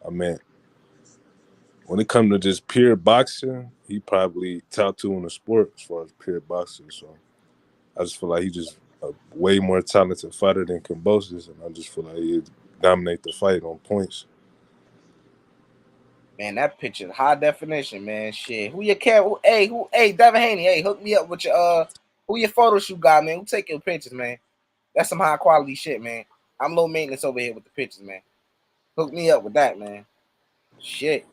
I mean, when it comes to just pure boxing, he probably top 2 in the sport as far as pure boxing. So I just feel like he's just a way more talented fighter than Kambosos, and I just feel like he'd dominate the fight on points. Man, that picture high definition, man. Shit, who your camera? Hey, Devin Haney. Hey, hook me up with your who your photo shoot guy, man. Who take your pictures, man? That's some high quality shit, man. I'm low maintenance over here with the pictures, man. Hook me up with that, man. Shit.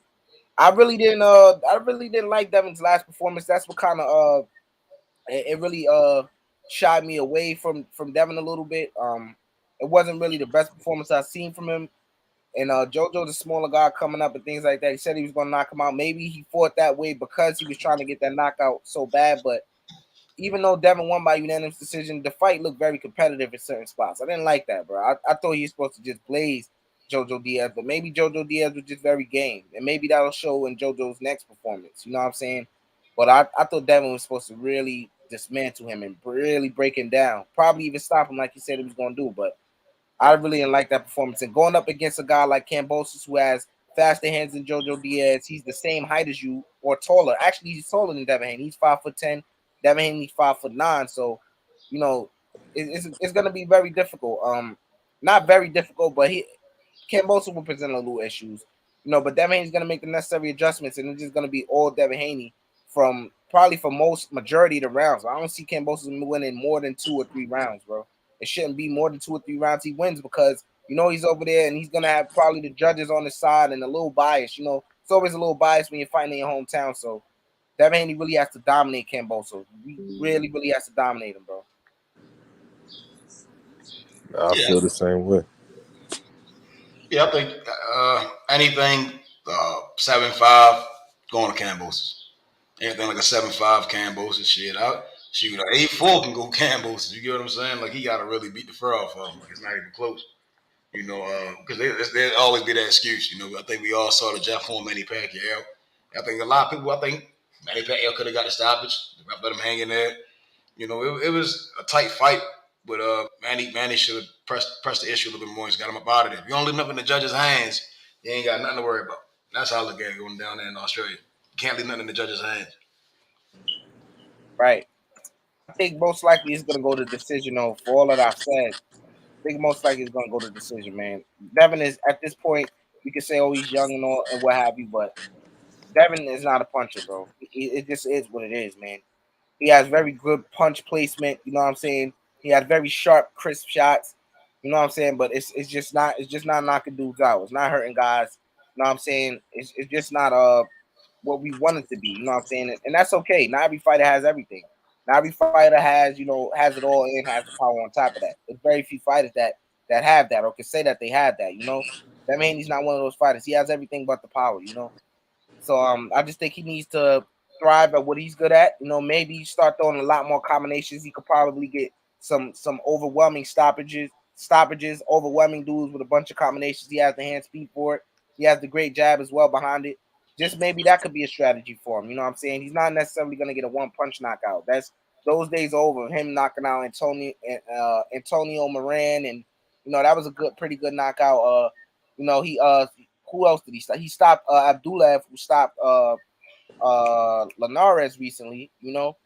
I really didn't like Devin's last performance. That's what kind of it really shied me away from Devin a little bit. It wasn't really the best performance I've seen from him. And JoJo's a smaller guy coming up and things like that. He said he was gonna knock him out. Maybe he fought that way because he was trying to get that knockout so bad, but even though Devin won by unanimous decision, the fight looked very competitive in certain spots. I didn't like that, bro. I thought he was supposed to just blaze JoJo Diaz, but maybe JoJo Diaz was just very game, and maybe that'll show in JoJo's next performance. You know what I'm saying? But I thought Devin was supposed to really dismantle him and really break him down. Probably even stop him like he said he was going to do, but I really didn't like that performance. And going up against a guy like Kambosos who has faster hands than JoJo Diaz, he's the same height as you or taller. Actually, he's taller than Devin Haney. He's 5'10". Devin Haney's 5'9". So, you know, it's going to be very difficult. Not very difficult, but Kambosos will present a little issues. You know, but Devin Haney's going to make the necessary adjustments, and it's just going to be all Devin Haney from probably for most majority of the rounds. I don't see Kambosos winning more than 2 or 3 rounds, bro. It shouldn't be more than 2 or 3 rounds he wins because you know he's over there and he's gonna have probably the judges on his side and a little bias. You know, it's always a little bias when you're fighting in your hometown. So Devin Haney really has to dominate Kambosos. He really, really has to dominate him, bro. I feel the same way. Yeah, I think anything 7-5 going to Kambosos. Anything like a 7-5 Kambosos shit. Shoot, 8-4 can go Kambosos. You get what I'm saying? Like he got to really beat the fur off of him. Like it's not even close. You know, because there always be that excuse. You know, I think we all saw the Jeff Horn Manny Pacquiao. I think a lot of people. I think Manny Pacquiao could have got the stoppage. Let him hang in there. You know, it was a tight fight, but Manny should have pressed the issue a little bit more. He's got him up out of there. If you don't leave nothing in the judge's hands, you ain't got nothing to worry about. That's how I look at it going down there in Australia. You can't leave nothing in the judge's hands. Right. I think most likely it's gonna go to decision though. For all that I've said, I think most likely it's gonna go to decision, man. Devin is at this point. You can say, oh, he's young and all and what have you, but Devin is not a puncher, bro. It just is what it is, man. He has very good punch placement. You know what I'm saying? He has very sharp, crisp shots. You know what I'm saying? But it's just not knocking dudes out. It's not hurting guys. You know what I'm saying? It's just not what we want it to be. You know what I'm saying? And that's okay. Not every fighter has everything. Not every fighter has has it all and has the power on top of that. There's very few fighters that have that or can say that they have that. You know, that means he's not one of those fighters. He has everything but the power. You know. So I just think he needs to thrive at what he's good at. You know, maybe start throwing a lot more combinations. He could probably get some overwhelming stoppages, overwhelming dudes with a bunch of combinations. He has the hand speed for it. He has the great jab as well behind it. Just maybe that could be a strategy for him. You know what I'm saying? He's not necessarily going to get a one punch knockout. That's those days are over. Him knocking out Antonio Moran, and you know that was a pretty good knockout. You know he who else did he stop? He stopped Abdullah, who stopped Linares recently. You know,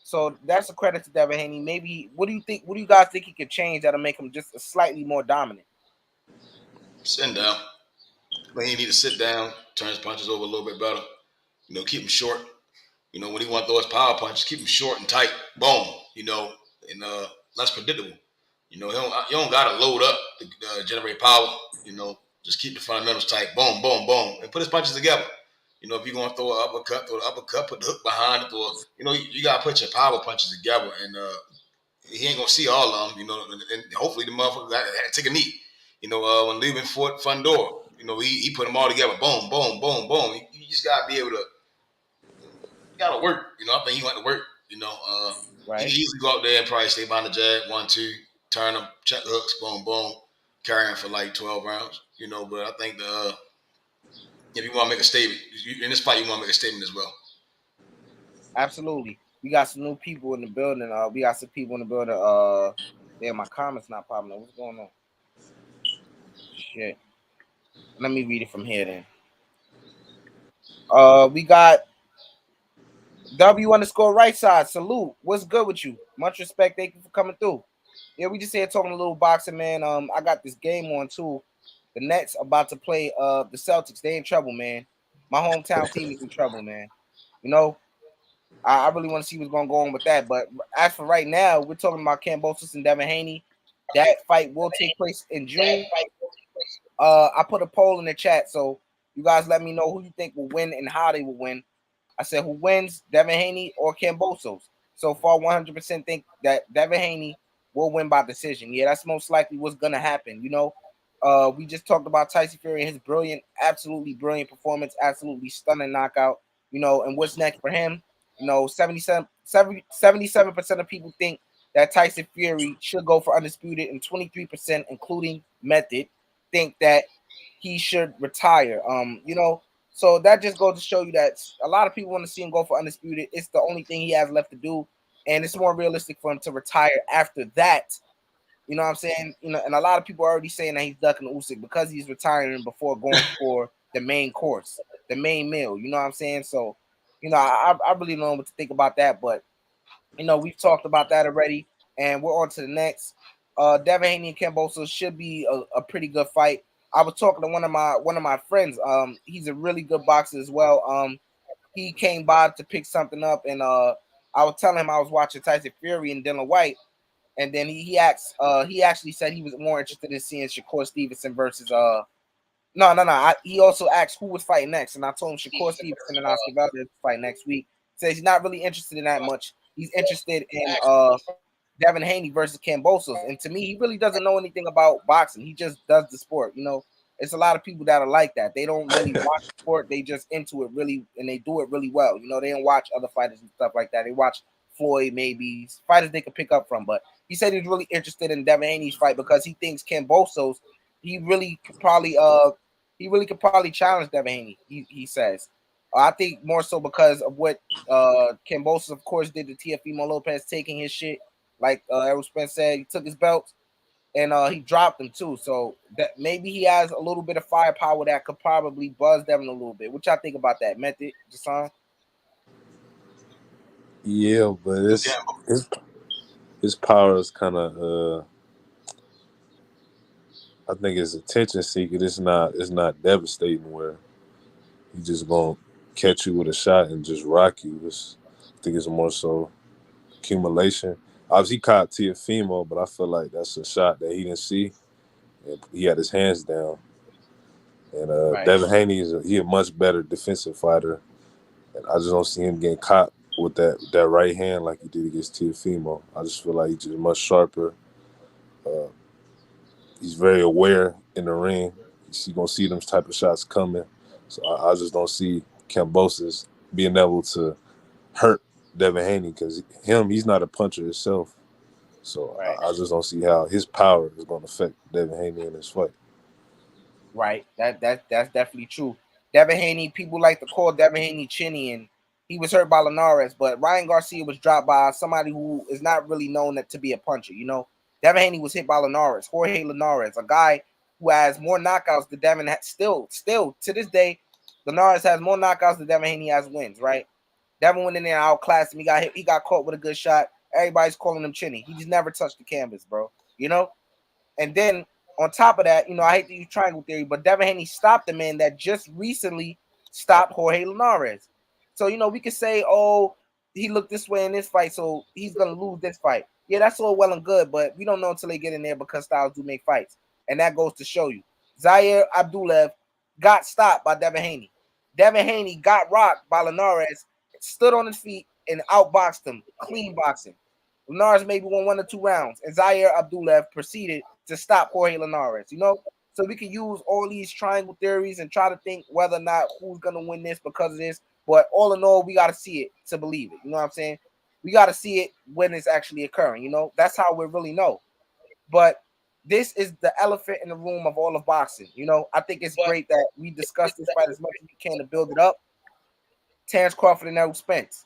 so that's a credit to Devin Haney. Maybe what do you think? What do you guys think he could change that'll make him just slightly more dominant? Sitting down. I think he need to sit down, turn his punches over a little bit better. You know, keep him short. You know, when he want to throw his power punches, keep him short and tight. Boom. You know, and less predictable. You know, you don't got to load up to generate power. You know, just keep the fundamentals tight. Boom, boom, boom, and put his punches together. You know, if you're going to throw an uppercut, throw the uppercut, put the hook behind it. You know, you got to put your power punches together. And he ain't going to see all of them, you know, and hopefully the motherfucker got to take a knee. You know, when leaving Fort Fundora, you know, he put them all together. Boom, boom, boom, boom. You just got to be able to, you got to work. You know, I think he went to work, you know. Right. He can easily go out there and probably stay behind the jab, 1, 2, turn them, check the hooks, boom, boom, carrying for like 12 rounds, you know. But I think if you want to make a statement, in this fight, you want to make a statement as well. Absolutely. We got some new people in the building. We got some people in the building. Yeah, my comments not popping up. What's going on? Shit. Let me read it from here then. We got W_ right side. Salute. What's good with you? Much respect. Thank you for coming through. Yeah, we just here talking a little boxing, man. I got this game on too. The Nets about to play the Celtics. They in trouble, man. My hometown team is in trouble, man. You know, I really want to see what's going to go on with that. But as for right now, we're talking about Kambosos and Devin Haney. That fight will take place in June. I put a poll in the chat, so you guys let me know who you think will win and how they will win. I said who wins, Devin Haney or Kambosos. So far, 100% think that Devin Haney will win by decision. Yeah, that's most likely what's going to happen. You know, we just talked about Tyson Fury and his absolutely brilliant performance, absolutely stunning knockout. You know, and what's next for him? 77% of people think that Tyson Fury should go for undisputed, and 23%, including Method, think that he should retire. So that just goes to show you that a lot of people want to see him go for undisputed. It's the only thing he has left to do, and it's more realistic for him to retire after that. You know what I'm saying? And a lot of people are already saying that he's ducking Usyk because he's retiring before going for the main course, the main meal. You know what I'm saying? So, I really don't know what to think about that, but we've talked about that already, and we're on to the next. Devin Haney and Kambosos should be a pretty good fight. I was talking to one of my friends. He's a really good boxer as well. He came by to pick something up, and I was telling him I was watching Tyson Fury and Dillian Whyte. And then he actually said he was more interested in seeing Shakur Stevenson versus no. He also asked who was fighting next, and I told him Shakur Stevenson and Oscar Valdez fight next week. Says he's not really interested in that much. He's interested in Devin Haney versus Kambosos, and to me, he really doesn't know anything about boxing. He just does the sport. It's a lot of people that are like that. They don't really watch the sport. They just into it really, and they do it really well. They don't watch other fighters and stuff like that. They watch Floyd, maybe fighters they can pick up from. But he said he's really interested in Devin Haney's fight because he thinks Kambosos, he really could probably challenge Devin Haney. He says. I think more so because of what Kambosos, of course, did to Teofimo Lopez, taking his shit. Like Errol Spence said, he took his belts and he dropped them too. So that maybe he has a little bit of firepower that could probably buzz Devin a little bit. What y'all think about that, Method, Jason? Yeah, but his power is kind of I think it's attention seeking. It's not devastating where he just gonna catch you with a shot and just rock you. I think it's more so accumulation. Obviously, he caught Teofimo, but I feel like that's a shot that he didn't see, and he had his hands down. And Right. Devin Haney he a much better defensive fighter, and I just don't see him getting caught with that right hand like he did against Teofimo. I just feel like he's just much sharper. He's very aware in the ring. He's gonna see them type of shots coming. So I just don't see Kambosos being able to hurt Devin Haney because he's not a puncher himself. So Right. I just don't see how his power is going to affect Devin Haney in this fight. Right. That's definitely true. Devin Haney, people like to call Devin Haney chinny, and he was hurt by Linares, but Ryan Garcia was dropped by somebody who is not really known to be a puncher. Devin Haney was hit by Linares, Jorge Linares, a guy who has more knockouts than Devin still to this day. Linares has more knockouts than Devin Haney has wins, right? Devin went in there and outclassed him. He got hit, he got caught with a good shot. Everybody's calling him chinny. He just never touched the canvas, bro. And then on top of that, I hate to use triangle theory, but Devin Haney stopped the man that just recently stopped Jorge Linares. So, we could say, oh, he looked this way in this fight, so he's going to lose this fight. Yeah, that's all well and good, but we don't know until they get in there because styles do make fights. And that goes to show you. Zaire Abdullaev got stopped by Devin Haney. Devin Haney got rocked by Linares, stood on his feet, and outboxed him, clean boxing. Linares maybe won 1 or 2 rounds, and Zaire Abdullaev proceeded to stop Jorge Linares, So we can use all these triangle theories and try to think whether or not who's going to win this because of this. But all in all, we got to see it to believe it. You know what I'm saying? We got to see it when it's actually occurring. That's how we really know. But this is the elephant in the room of all of boxing. I think it's great that we discuss this fight as much as we can to build it up. Terrence Crawford and Errol Spence.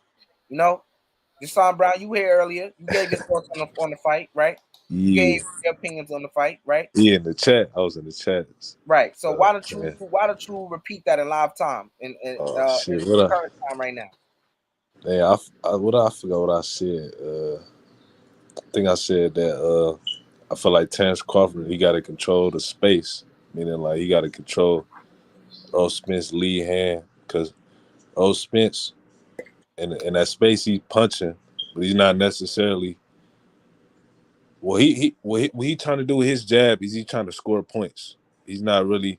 Jason Brown, you were here earlier. You gave your thoughts on the fight, right? You gave your opinions on the fight, right? Yeah, in the chat. I was in the chat. Right. So why don't you repeat that in live time in current time right now? Yeah, I forgot what I said. I think I said that I feel like Terrence Crawford, he got to control the space, meaning like he got to control Errol Spence's lead hand because Errol Spence in that space he's punching, but he's not necessarily. What he trying to do with his jab is he trying to score points. He's not really,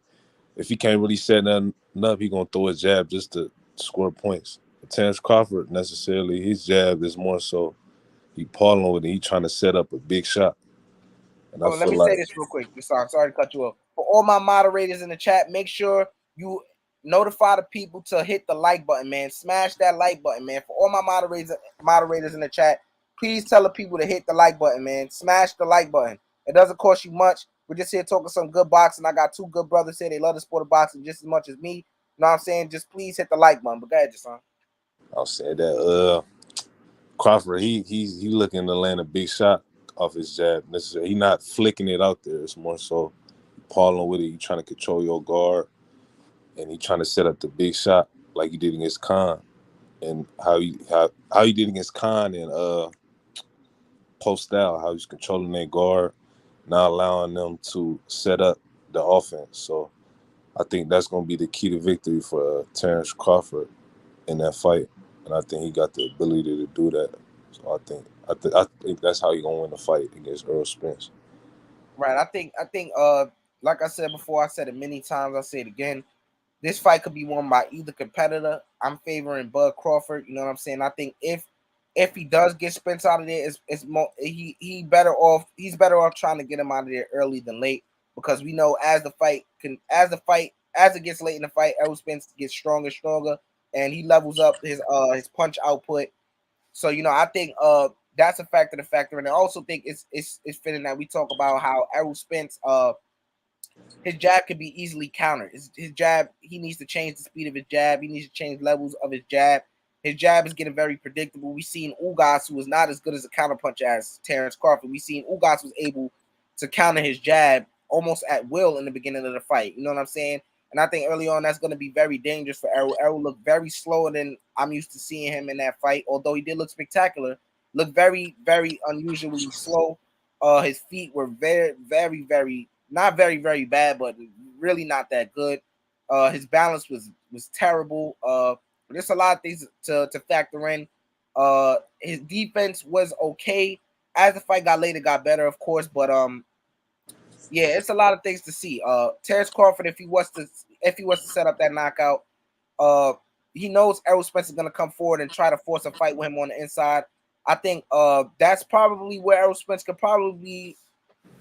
if he can't really set nothing up, he gonna throw his jab just to score points. But Terrence Crawford necessarily his jab is more so he pawing with it. He trying to set up a big shot. And let me say this real quick. Sorry to cut you off. For all my moderators in the chat, make sure you notify the people to hit the like button, man. Smash that like button, man. For all my moderators in the chat, please tell the people to hit the like button, man. Smash the like button. It doesn't cost you much. We're just here talking some good boxing. I got two good brothers here. They love the sport of boxing just as much as me. You know what I'm saying? Just please hit the like button. But go ahead, Jason. I'll say that Crawford, he looking to land a big shot off his jab. He not flicking it out there. It's more so palling with it. You trying to control your guard, and he trying to set up the big shot like he did against Khan, and how he did against Khan and post out, how he's controlling their guard, not allowing them to set up the offense. So I think that's going to be the key to victory for Terrence Crawford in that fight, and I think he got the ability to do that. So I think that's how he's going to win the fight against Errol Spence. Right. I think like I said before, I said it many times, I'll say it again. This fight could be won by either competitor. I'm favoring Bud Crawford. You know what I'm saying? I think if he does get Spence out of there, it's more he's better off trying to get him out of there early than late, because we know as it gets late in the fight, Errol Spence gets stronger and stronger, and he levels up his punch output. So I think that's a factor to factor in. I also think it's fitting that we talk about how Errol Spence his jab could be easily countered. His jab, he needs to change the speed of his jab. He needs to change levels of his jab. His jab is getting very predictable. We've seen Ugas, who is not as good as a counterpuncher as Terrence Crawford. We've seen Ugas was able to counter his jab almost at will in the beginning of the fight. You know what I'm saying? And I think early on that's going to be very dangerous for Errol. Errol looked very slower than I'm used to seeing him in that fight, although he did look spectacular. Looked very, very unusually slow. His feet were very, very, very, not very, very bad, but really not that good. His balance was terrible. There's a lot of things to factor in. His defense was okay. As the fight got later, got better, of course, but yeah, it's a lot of things to see. Terrence Crawford, if he was to set up that knockout, he knows Errol Spence is gonna come forward and try to force a fight with him on the inside. I think that's probably where Errol Spence could probably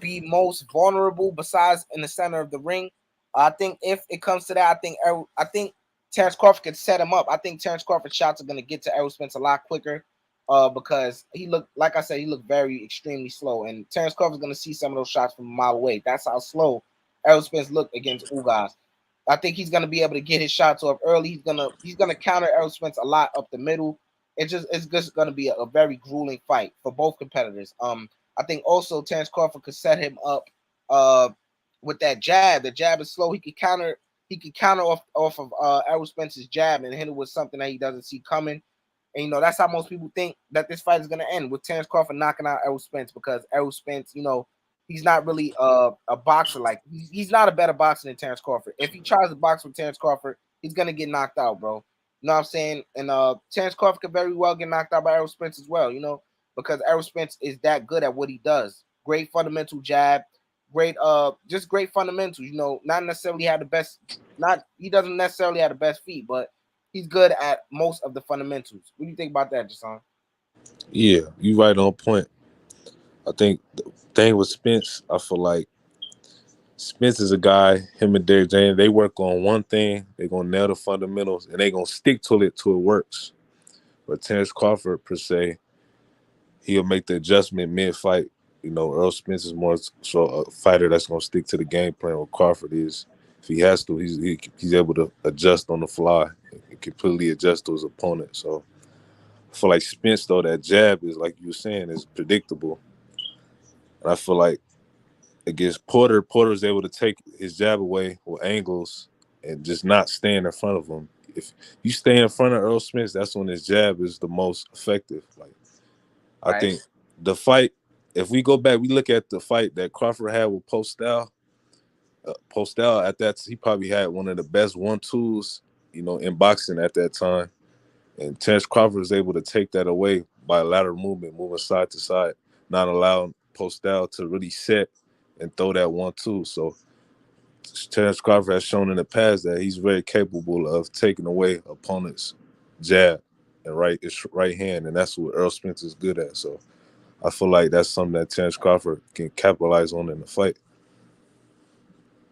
be most vulnerable, besides in the center of the ring. I think if it comes to that, I think Terrence Crawford could set him up. I think Terrence Crawford's shots are going to get to Errol Spence a lot quicker because he looked, like I said, he looked very extremely slow. And Terrence Crawford's going to see some of those shots from a mile away. That's how slow Errol Spence looked against Ugas. I think he's going to be able to get his shots off early. He's gonna counter Errol Spence a lot up the middle. It's just going to be a very grueling fight for both competitors. I think also Terrence Crawford could set him up with that jab. The jab is slow. He could counter off of Errol Spence's jab and hit it with something that he doesn't see coming. And that's how most people think that this fight is going to end, with Terrence Crawford knocking out Errol Spence, because Errol Spence, he's not really a boxer. Like he's not a better boxer than Terrence Crawford. If he tries to box with Terrence Crawford, he's going to get knocked out, bro. You know what I'm saying? And Terrence Crawford could very well get knocked out by Errol Spence as well, because Errol Spence is that good at what he does. Great fundamental jab, great fundamentals. Not necessarily have the best. He doesn't necessarily have the best feet, but he's good at most of the fundamentals. What do you think about that, Jason? Yeah, you right on point. I think the thing with Spence, I feel like Spence is a guy, him and Derek James, they work on one thing, they're going to nail the fundamentals, and they're going to stick to it till it works. But Terrence Crawford, per se, he'll make the adjustment mid-fight. Earl Spence is more so a fighter that's going to stick to the game plan. What Crawford is, if he has to, he's able to adjust on the fly and completely adjust to his opponent. So I feel like Spence, though, that jab is, like you were saying, is predictable. And I feel like against Porter's able to take his jab away with angles and just not stand in front of him. If you stay in front of Earl Spence, that's when his jab is the most effective. I think the fight, if we go back, we look at the fight that Crawford had with Postal. Postal at that, he probably had one of the best 1-2s, in boxing at that time. And Terrence Crawford was able to take that away by lateral movement, moving side to side, not allowing Postal to really set and throw that 1-2. So Terrence Crawford has shown in the past that he's very capable of taking away opponents' jab and right hand, and that's what Earl Spence is good at. So I feel like that's something that Terrence Crawford can capitalize on in the fight.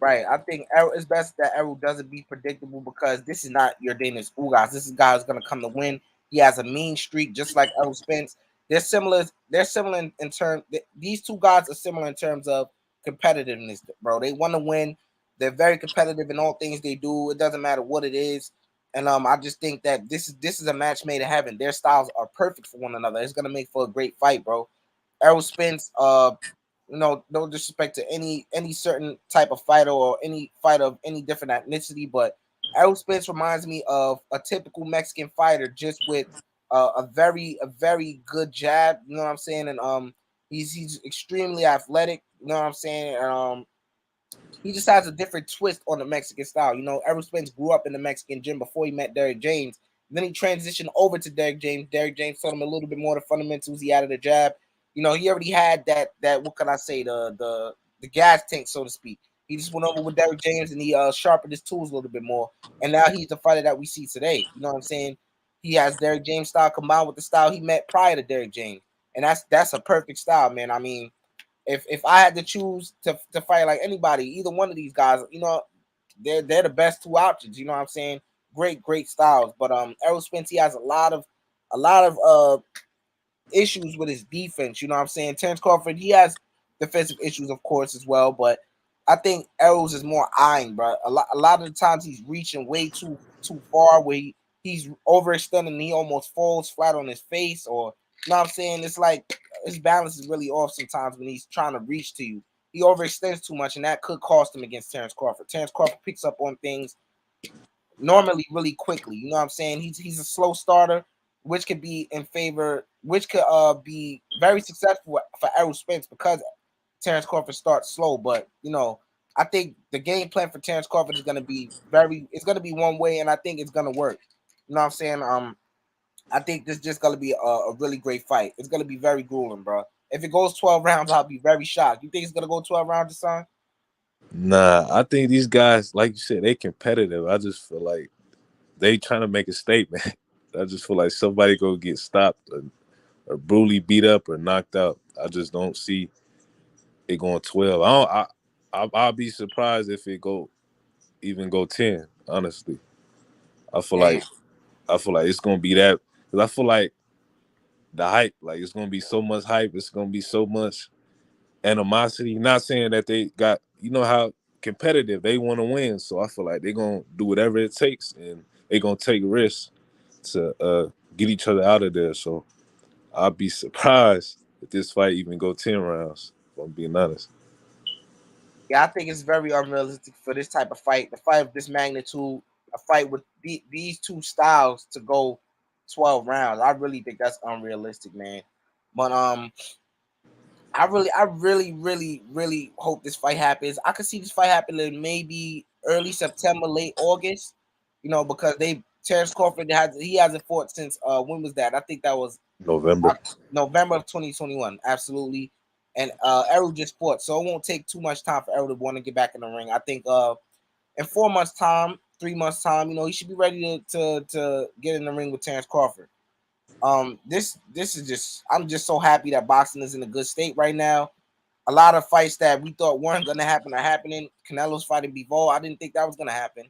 Right. I think it's best that Errol doesn't be predictable because this is not your Danish Ugas. This is a guy who's gonna come to win. He has a mean streak, just like Errol Spence. They're similar. They're similar in terms. These two guys are similar in terms of competitiveness, bro. They want to win. They're very competitive in all things they do. It doesn't matter what it is. And I just think that this is a match made in heaven. Their styles are perfect for one another. It's gonna make for a great fight, bro. Errol Spence, no disrespect to any certain type of fighter or any fighter of any different ethnicity, but Errol Spence reminds me of a typical Mexican fighter, just with a very good jab. You know what I'm saying? And he's extremely athletic. You know what I'm saying? He just has a different twist on the Mexican style. You know, Errol Spence grew up in the Mexican gym before he met Derrick James. Then he transitioned over to Derrick James. Derrick James taught him a little bit more of the fundamentals. He added a jab. You know, he already had that what can I say, the gas tank, so to speak. He just went over with Derrick James and he sharpened his tools a little bit more. And now he's the fighter that we see today. You know what I'm saying? He has Derrick James style combined with the style he met prior to Derrick James. And that's a perfect style, man. I mean, if I had to choose to fight like anybody, either one of these guys, you know, they're the best two options. You know what I'm saying? Great styles. But Errol Spence, he has a lot of issues with his defense. You know what I'm saying? Terrence Crawford, he has defensive issues, of course, as well. But I think Errol's is more eyeing, bro. A lot of the times he's reaching way too far, where he's overextending and he almost falls flat on his face, or you know what I'm saying? It's like his balance is really off sometimes when he's trying to reach to you. He overextends too much, and that could cost him against Terrence Crawford. Terrence Crawford picks up on things normally really quickly. You know what I'm saying? He's a slow starter, which could be in favor, which could be very successful for Errol Spence because Terrence Crawford starts slow. But you know, I think the game plan for Terrence Crawford is gonna be it's gonna be one way, and I think it's gonna work. You know what I'm saying? I think this is just gonna be a really great fight. It's gonna be very grueling, bro. If it goes 12 rounds, I'll be very shocked. You think it's gonna go 12 rounds, son? Nah, I think these guys, like you said, they competitive. I just feel like they trying to make a statement. I just feel like somebody gonna get stopped or brutally beat up or knocked out. I just don't see it going 12. I'll be surprised if it go 10. Honestly, I feel Damn. like it's gonna be that because I feel like the hype, like it's gonna be so much hype. It's gonna be so much animosity. Not saying that they got, you know how competitive they want to win. So I feel like they're gonna do whatever it takes and they're gonna take risks to get each other out of there. So I'll be surprised if this fight even go 10 rounds, if I'm being honest. Yeah, I think it's very unrealistic for this type of fight, the fight of this magnitude, a fight with these two styles to go 12 rounds. I really think that's unrealistic, man. But I really hope this fight happens. I could see this fight happening maybe early September, late August. You know, because Terrence Crawford hasn't fought since when was that? I think that was November. November of 2021. Absolutely. And Errol just fought, so it won't take too much time for Errol to want to get back in the ring. I think in 4 months' time, 3 months' time, you know, he should be ready to get in the ring with Terrence Crawford. This is just, I'm just so happy that boxing is in a good state right now. A lot of fights that we thought weren't gonna happen are happening. Canelo's fighting Bivol. I didn't think that was gonna happen.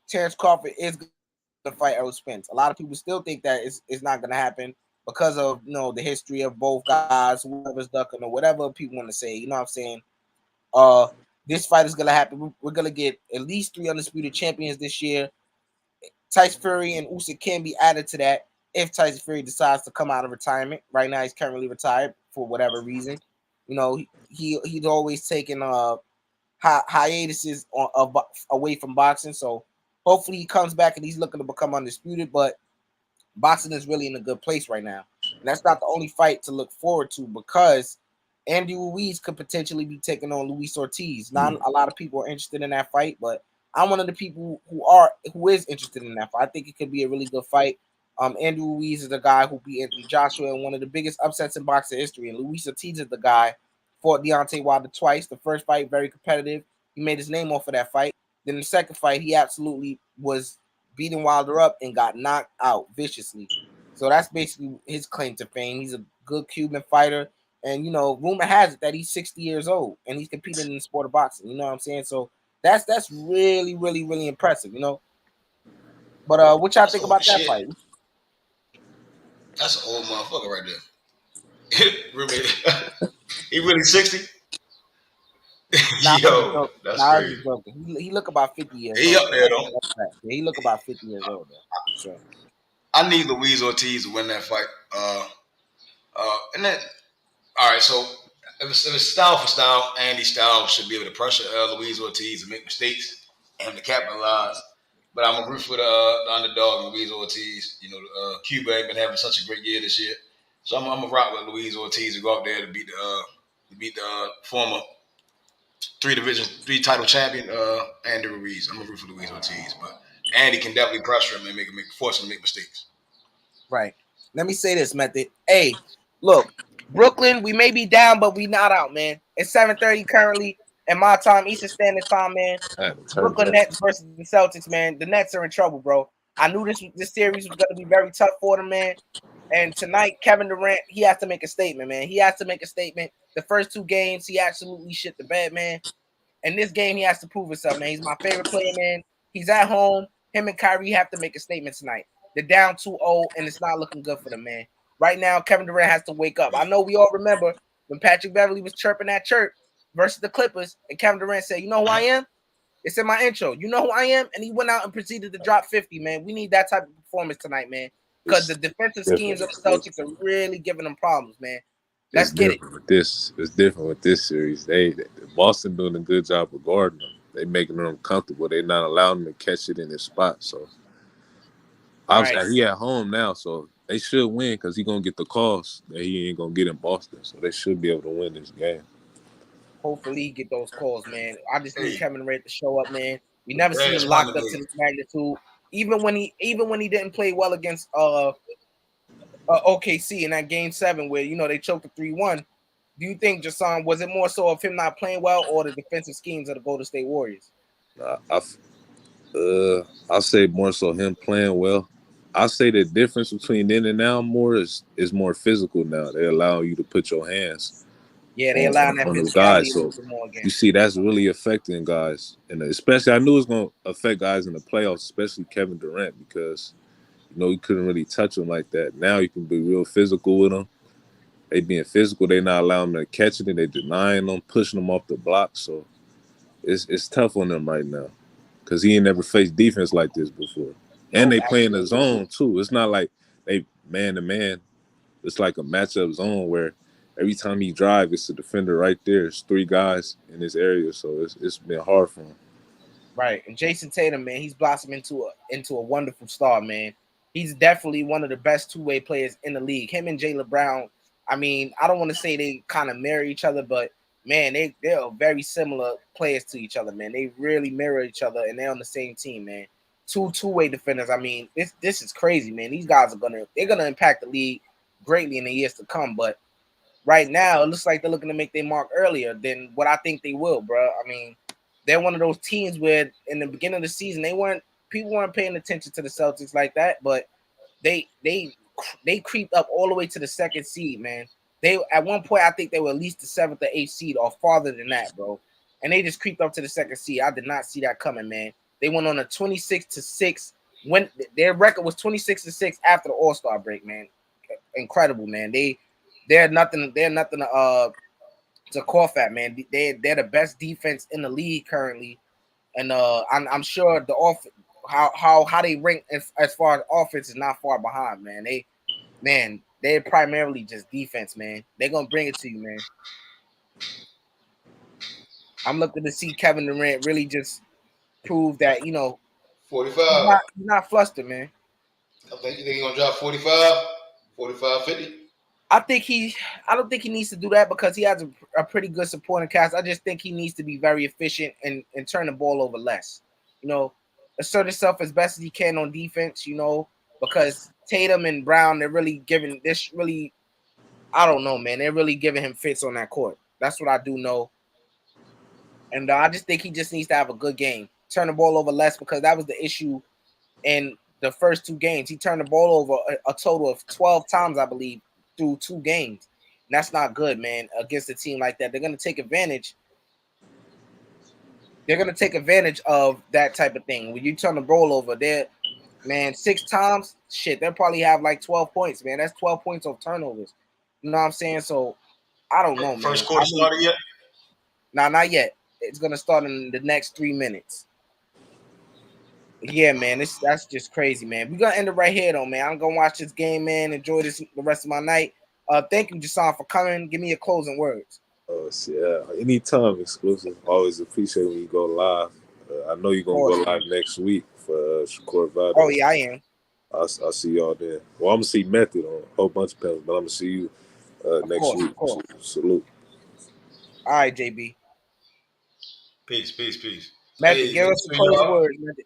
Terrence Crawford is gonna fight Errol Spence. A lot of people still think that it's not gonna happen because of, you know, the history of both guys, whoever's ducking or whatever people want to say. You know what I'm saying? Uh, this fight is gonna happen. We're gonna get at least 3 undisputed champions this year. Tyson Fury and Usyk can be added to that if Tyson Fury decides to come out of retirement. Right now, he's currently retired for whatever reason. You know, he's always taking hiatuses away from boxing. So hopefully he comes back and he's looking to become undisputed. But boxing is really in a good place right now. And that's not the only fight to look forward to because Andy Ruiz could potentially be taking on Luis Ortiz. Not a lot of people are interested in that fight, but I'm one of the people who is interested in that fight. I think it could be a really good fight. Andy Ruiz is the guy who beat Anthony Joshua in one of the biggest upsets in boxing history, and Luis Ortiz is the guy fought Deontay Wilder twice. The first fight very competitive. He made his name off of that fight. Then the second fight, he absolutely was beating Wilder up and got knocked out viciously. So that's basically his claim to fame. He's a good Cuban fighter, And rumor has it that he's 60 years old and he's competing in the sport of boxing. You know what I'm saying? So that's really, really, really impressive. But what y'all think about that shit. fight? That's an old motherfucker right there. He really 60? Nah, I'm just Yo, joking. that's Nah, I'm crazy. just joking. He look about 50 years He old up though. there though. That's right. Yeah, he look about 50 years old though. For sure. I need Luis Ortiz to win that fight. And then, all right, so if it's style for style, Andy Styles should be able to pressure Luis Ortiz and make mistakes and to capitalize. But I'm a root for the underdog, Luis Ortiz. Cuba ain't been having such a great year this year, so I'm gonna rock with Luis Ortiz to go out there to beat the former three title champion Andy Ruiz. I'm a root for Luis Ortiz, but Andy can definitely pressure him and force him to make mistakes. Right. Let me say this, Method. Hey, look, Brooklyn, we may be down, but we not out, man. It's 7:30 currently in my time, Eastern Standard Time, man. Brooklyn Nets versus the Celtics, man. The Nets are in trouble, bro. I knew this series was going to be very tough for them, man. And tonight, Kevin Durant, he has to make a statement, man. He has to make a statement. The first two games, he absolutely shit the bed, man. And this game, he has to prove himself, man. He's my favorite player, man. He's at home. Him and Kyrie have to make a statement tonight. They're down 2-0, and it's not looking good for them, man. Right now, Kevin Durant has to wake up. I know we all remember when Patrick Beverly was chirping that chirp versus the Clippers, and Kevin Durant said, "You know who I am?" It's in my intro. You know who I am? And he went out and proceeded to drop 50, man. We need that type of performance tonight, man. Because the defensive schemes of the Celtics are really giving them problems, man. Let's get it. It's different with this series. Boston doing a good job of guarding them. They making them comfortable. They not allowing them to catch it in his spot. So he at home now, so they should win because he gonna get the calls that he ain't gonna get in Boston. So they should be able to win this game. Hopefully he get those calls, man. I just need Kevin Durant to show up, man. We never seen That's him one locked of up to the this magnitude. Even when he didn't play well against OKC in that game 7 where they choked the 3-1. Do you think, Jason, was it more so of him not playing well or the defensive schemes of the Golden State Warriors? I'll say more so him playing well. I'll say the difference between then and now is more physical now. They allow you to put your hands they allow that on those physicality guys. a So little bit more again. you see that's really affecting guys. And especially I knew it was going to affect guys in the playoffs, especially Kevin Durant, because you couldn't really touch him like that. Now you can be real physical with him. They being physical, they not allowing them to catch it, and they denying them, pushing them off the block. So it's tough on them right now because he ain't never faced defense like this before. And they play in the zone too. It's not like they man to man. It's like a matchup zone where every time he drive, it's a defender right there. It's 3 guys in this area, so it's been hard for him. Right, and Jason Tatum, man, he's blossomed into a wonderful star, man. He's definitely one of the best two-way players in the league. Him and Jaylen Brown. I mean, I don't want to say they kind of marry each other, but man, they're very similar players to each other, man. They really mirror each other, and they're on the same team, man. Two-way defenders. I mean, this is crazy, man. These guys they're gonna impact the league greatly in the years to come. But right now, it looks like they're looking to make their mark earlier than what I think they will, bro. I mean, they're one of those teams where in the beginning of the season people weren't paying attention to the Celtics like that, but they creeped up all the way to the 2nd seed, man. They at one point I think they were at least the 7th or 8th seed or farther than that, bro. And they just creeped up to the 2nd seed. I did not see that coming, man. They went on a 26-6 when their record was 26-6 after the All-Star break, man. Incredible, man. They're nothing to cough at, man. They're the best defense in the league currently, and I'm sure the how they rank as far as offense is not far behind, man. They're primarily just defense, man. They're gonna bring it to you, man. I'm looking to see Kevin Durant really just prove that 45. he's not flustered, man. You think he's gonna drop 45, 45, 50? I don't think he needs to do that because he has a pretty good supporting cast. I just think he needs to be very efficient and turn the ball over less. Assert himself as best as he can on defense, because Tatum and Brown, they're really giving this really, I don't know, man. They're really giving him fits on that court. That's what I do know. And I just think he just needs to have a good game. Turn the ball over less because that was the issue in the first 2 games. He turned the ball over a total of 12 times, I believe, through 2 games. That's not good, man. Against a team like that, they're gonna take advantage. They're gonna take advantage of that type of thing. When you turn the ball over, there, man, 6 times, shit, they'll probably have like 12 points, man. That's 12 points of turnovers. You know what I'm saying? So I don't know, man. First quarter started yet? Nah, not yet. It's gonna start in the next 3 minutes. Yeah, man, that's just crazy, man. We're gonna end it right here, though, man. I'm gonna watch this game, man. Enjoy this the rest of my night. Thank you, Jason, for coming. Give me your closing words. Yeah, anytime exclusive. Always appreciate when you go live. I know you're gonna go live next week for Shakur Valdez. Oh yeah, I am. I'll see y'all there. Well, I'm gonna see Method on a whole bunch of panels, but I'm gonna see you next week. Salute. All right, JB. Peace. Method, give us the closing words, Method.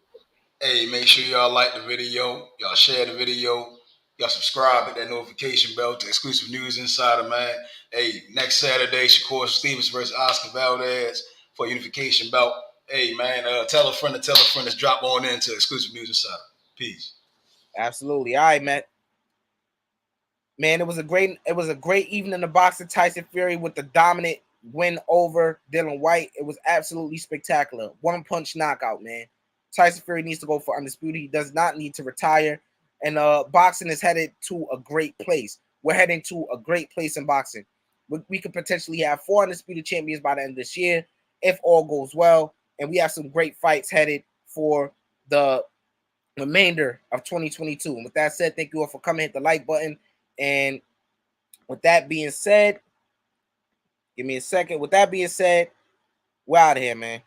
Hey, make sure y'all like the video, y'all share the video, y'all subscribe, hit that notification bell to exclusive news insider, man. Hey, next Saturday, Shakur Stevens versus Oscar Valdez for unification bout. Hey, man, tell a friend to drop on into exclusive news insider. Peace. Absolutely. All right, Matt. Man, it was a great evening of boxing. Tyson Fury with the dominant win over Dillian Whyte. It was absolutely spectacular. 1-punch knockout, man. Tyson Fury needs to go for undisputed. He does not need to retire. And boxing is headed to a great place. We're heading to a great place in boxing. We could potentially have 4 undisputed champions by the end of this year if all goes well. And we have some great fights headed for the remainder of 2022. And with that said, thank you all for coming. Hit the like button. And with that being said, give me a second. With that being said, we're out of here, man.